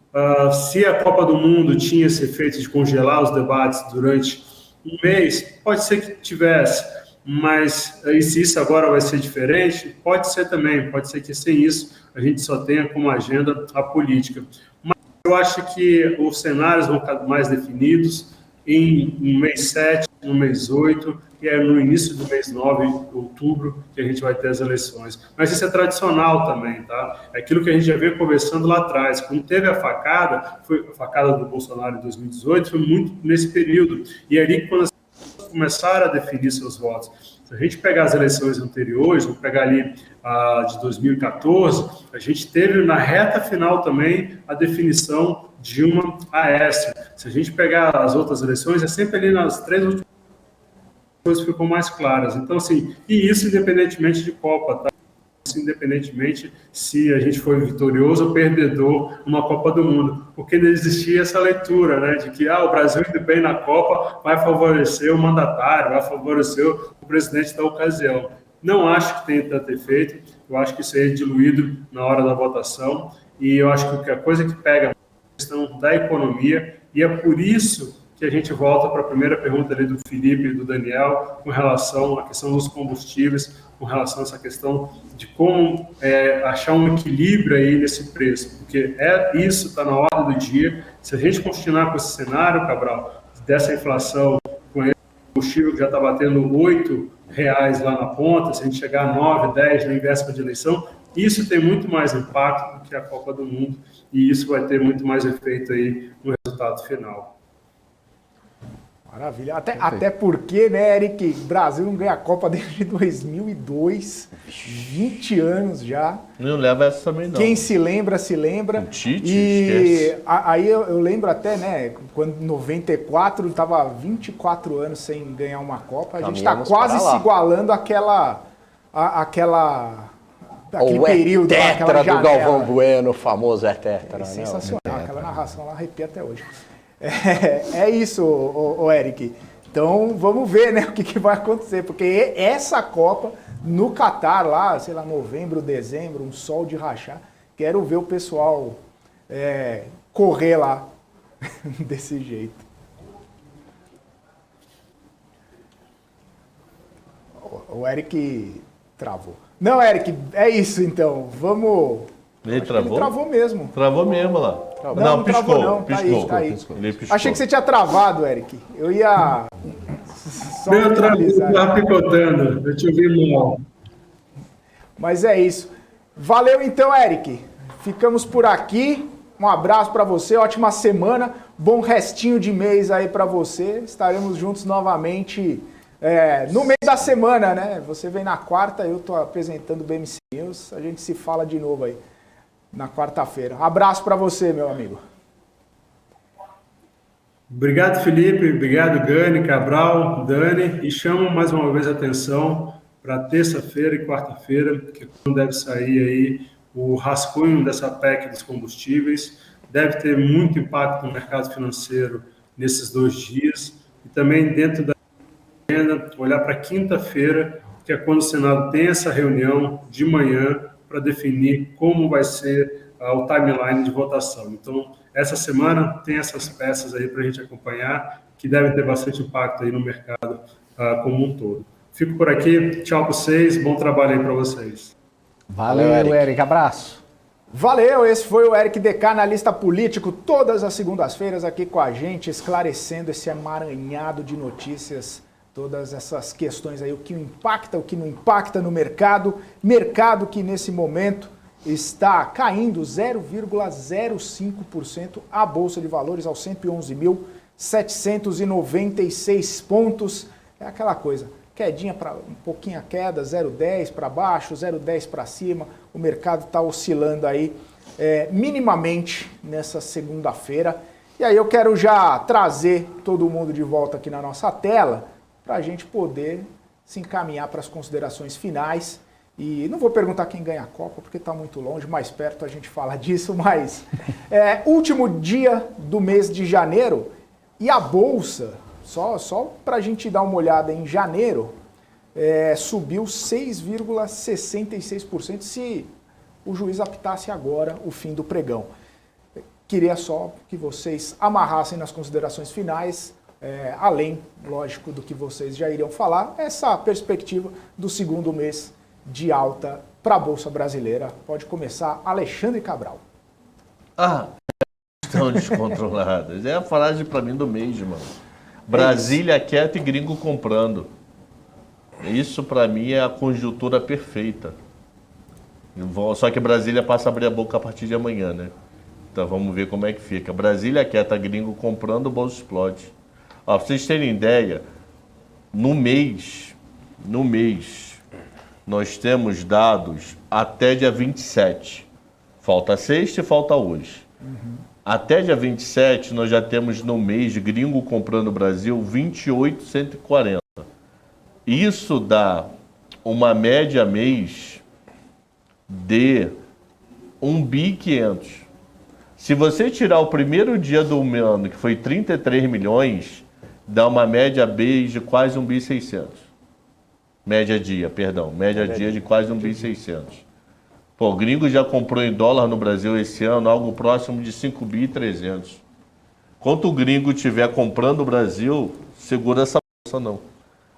se a Copa do Mundo tinha esse efeito de congelar os debates durante um mês, pode ser que tivesse, mas e se isso agora vai ser diferente, pode ser também, pode ser que sem isso a gente só tenha como agenda a política. Mas eu acho que os cenários vão ficar mais definidos no mês 7, no mês 8, e é no início do mês 9, outubro, que a gente vai ter as eleições. Mas isso é tradicional também, tá? É aquilo que a gente já veio conversando lá atrás. Quando teve a facada, foi a facada do Bolsonaro em 2018, foi muito nesse período. E ali, quando as pessoas começaram a definir seus votos. Se a gente pegar as eleições anteriores, vamos pegar ali a de 2014, a gente teve na reta final também a definição Dilma Aécio. Se a gente pegar as outras eleições, é sempre ali nas 3 últimas coisas ficam mais claras. Então, assim, e isso independentemente de Copa, tá? Isso independentemente se a gente foi vitorioso ou perdedor numa Copa do Mundo, porque não existia essa leitura, né, de que o Brasil indo bem na Copa vai favorecer o mandatário, vai favorecer o presidente da ocasião. Não acho que tenha tanto efeito, eu acho que isso aí é diluído na hora da votação, e eu acho que a coisa que pega questão da economia, e é por isso que a gente volta para a primeira pergunta ali do Felipe e do Daniel, com relação à questão dos combustíveis, com relação a essa questão de como achar um equilíbrio aí nesse preço, porque isso está na ordem do dia. Se a gente continuar com esse cenário, Cabral, dessa inflação, com esse combustível que já está batendo R$8 lá na ponta, se a gente chegar a 9, 10 na véspera de eleição, isso tem muito mais impacto do que a Copa do Mundo, e isso vai ter muito mais efeito aí no resultado final. Maravilha. Até porque, né, Eric, o Brasil não ganha a Copa desde 2002, 20 anos já. Não leva essa também, não. Quem se lembra, se lembra. O Tite, esquece. Aí eu lembro até, né, quando em 94 estava 24 anos sem ganhar uma Copa. A gente está quase se igualando aquele período, aquela janela. Do Galvão Bueno, o famoso tetra. É sensacional, aquela narração lá arrepia até hoje. É isso, o Eric. Então vamos ver, né, o que vai acontecer, porque essa Copa no Catar lá, sei lá, novembro, dezembro, um sol de rachar, quero ver o pessoal correr lá desse jeito. O Eric travou. Não, Eric, é isso então. Vamos. Ele travou? Ele travou mesmo. Travou mesmo lá. Não, piscou. Travou, não. Piscou. Tá aí. Piscou. Achei que você tinha travado, Eric. Eu ia. Meu travou, tá picotando. Eu te ouvi mal. Mas é isso. Valeu então, Eric. Ficamos por aqui. Um abraço para você, ótima semana. Bom restinho de mês aí para você. Estaremos juntos novamente no meio da semana, né? Você vem na quarta, eu tô apresentando o BMC News. A gente se fala de novo aí na quarta-feira. Abraço para você, meu amigo. Obrigado, Felipe. Obrigado, Gani, Cabral, Dani. E chamo mais uma vez a atenção para terça-feira e quarta-feira, que é quando deve sair aí o rascunho dessa PEC dos combustíveis. Deve ter muito impacto no mercado financeiro nesses 2 dias. E também dentro da agenda, olhar para quinta-feira, que é quando o Senado tem essa reunião de manhã para definir como vai ser o timeline de votação. Então, essa semana tem essas peças aí para a gente acompanhar, que devem ter bastante impacto aí no mercado como um todo. Fico por aqui, tchau para vocês, bom trabalho aí para vocês. Valeu, Eric, abraço. Valeu, esse foi o Eric DK, analista político, todas as segundas-feiras aqui com a gente, esclarecendo esse emaranhado de notícias, todas essas questões aí, o que impacta, o que não impacta no mercado, mercado que nesse momento está caindo 0,05% a Bolsa de Valores aos 111.796 pontos, é aquela coisa. Quedinha para um pouquinho a queda, 0,10 para baixo, 0,10 para cima. O mercado está oscilando aí minimamente nessa segunda-feira. E aí eu quero já trazer todo mundo de volta aqui na nossa tela para a gente poder se encaminhar para as considerações finais. E não vou perguntar quem ganha a Copa, porque está muito longe, mais perto a gente fala disso, mas último dia do mês de janeiro e a Bolsa... Só para a gente dar uma olhada em janeiro, subiu 6,66% se o juiz apitasse agora o fim do pregão. Queria só que vocês amarrassem nas considerações finais, além, lógico, do que vocês já iriam falar, essa perspectiva do segundo mês de alta para a Bolsa Brasileira. Pode começar, Alexandre Cabral. Estão descontroladas. É a frase para mim do mês, mano. Brasília quieto e gringo comprando. Isso para mim é a conjuntura perfeita. Só que Brasília passa a abrir a boca a partir de amanhã, né? Então vamos ver como é que fica. Brasília quieta, gringo comprando, o bolso explode. Ó, pra vocês terem ideia, no mês, nós temos dados até dia 27. Falta sexta e falta hoje. Até dia 27, nós já temos no mês gringo comprando o Brasil 28,140. Isso dá uma média mês de 1.500 bi. Se você tirar o primeiro dia do ano, que foi 33 milhões, dá uma média mês de quase 1.600 bi. Média dia de quase 1.600 bi. Pô, o gringo já comprou em dólar no Brasil esse ano algo próximo de 5.300 bi. Enquanto o gringo estiver comprando o Brasil, segura essa bolsa não.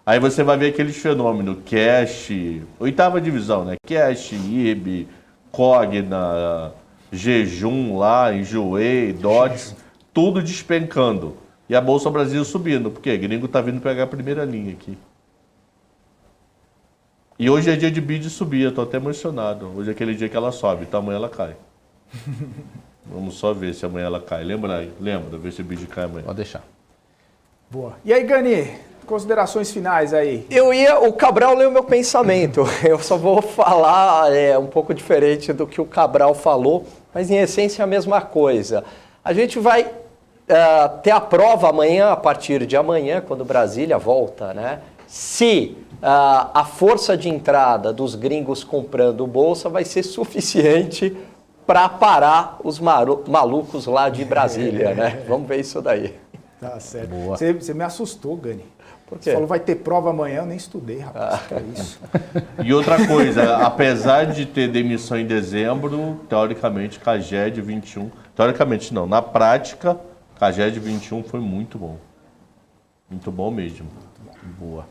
Aí você vai ver aqueles fenômenos, Cash, oitava divisão, né? Cash, IB, Cogna, Jejum lá, Enjoei, Dodge, tudo despencando. E a Bolsa Brasil subindo, porque o gringo tá vindo pegar a primeira linha aqui. E hoje é dia de BID subir, eu tô até emocionado. Hoje é aquele dia que ela sobe, então amanhã ela cai. Vamos só ver se amanhã ela cai. Lembra, ver se o BID cai amanhã. Pode deixar. Boa. E aí, Gani, considerações finais aí. O Cabral leu meu pensamento. Eu só vou falar um pouco diferente do que o Cabral falou, mas em essência é a mesma coisa. A gente vai ter a prova amanhã, a partir de amanhã, quando Brasília volta, né? Se a força de entrada dos gringos comprando bolsa vai ser suficiente para parar os malucos lá de Brasília, né? Vamos ver isso daí. Tá certo. Boa. Você me assustou, Gani. Por quê? Você falou vai ter prova amanhã, eu nem estudei, rapaz. Que é isso? E outra coisa, apesar de ter demissão em dezembro, teoricamente, CAGED 21... Teoricamente não, na prática, CAGED 21 foi muito bom. Muito bom mesmo. Boa.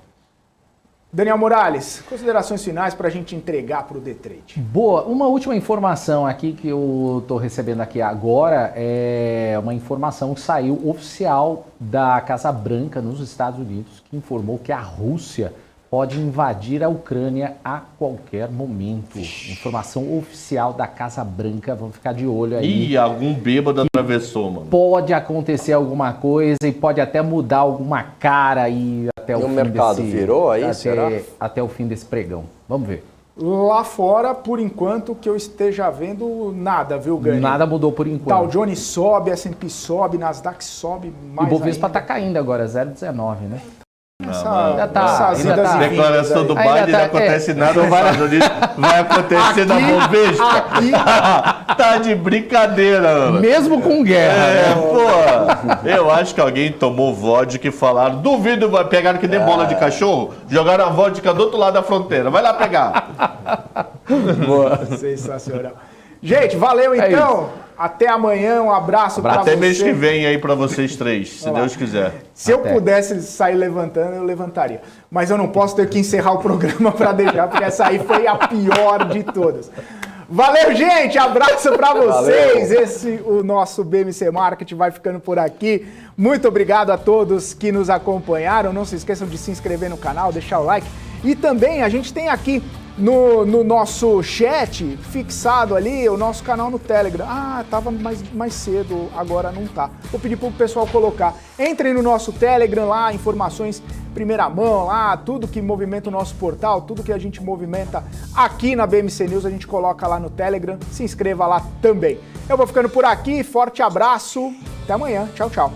Daniel Morales, considerações finais para a gente entregar para o D-Trade. Boa. Uma última informação aqui que eu estou recebendo aqui agora é uma informação que saiu oficial da Casa Branca nos Estados Unidos, que informou que a Rússia pode invadir a Ucrânia a qualquer momento. Informação oficial da Casa Branca, vamos ficar de olho aí. Ih, algum bêbado atravessou, mano. Pode acontecer alguma coisa e pode até mudar alguma cara aí até o fim mercado desse... virou aí, será? Até o fim desse pregão. Vamos ver. Lá fora, por enquanto, que eu esteja vendo, nada, viu, Gani? Nada mudou por enquanto. Dow Jones sobe, S&P sobe, Nasdaq sobe mais E o Bovespa ainda. tá caindo agora, 0,19, né? Essas ainda idas tá. e vindas Declaração aí. do Ainda Biden, tá, não acontece nada nos Estados Unidos, vai acontecer na Bovespa. Tá de brincadeira, mano. Mesmo com guerra. Pô, eu acho que alguém tomou vodka e falaram, duvido, pegaram que nem bola de cachorro, jogaram a vodka do outro lado da fronteira, vai lá pegar. Sensacional. Gente, valeu então. Até amanhã, um abraço pra você. Até mês que vem aí pra vocês três, se Deus quiser. Se eu pudesse sair levantando, eu levantaria. Mas eu não posso ter que encerrar o programa para deixar, porque essa aí foi a pior de todas. Valeu, gente! Abraço para vocês! O nosso BMC Marketing vai ficando por aqui. Muito obrigado a todos que nos acompanharam. Não se esqueçam de se inscrever no canal, deixar o like. E também a gente tem aqui no nosso chat fixado ali o nosso canal no Telegram. Ah, tava mais cedo, agora não tá. Vou pedir pro pessoal colocar. Entrem no nosso Telegram lá, informações primeira mão lá, tudo que movimenta o nosso portal, tudo que a gente movimenta aqui na BMC News, a gente coloca lá no Telegram. Se inscreva lá também. Eu vou ficando por aqui, forte abraço, até amanhã, tchau, tchau.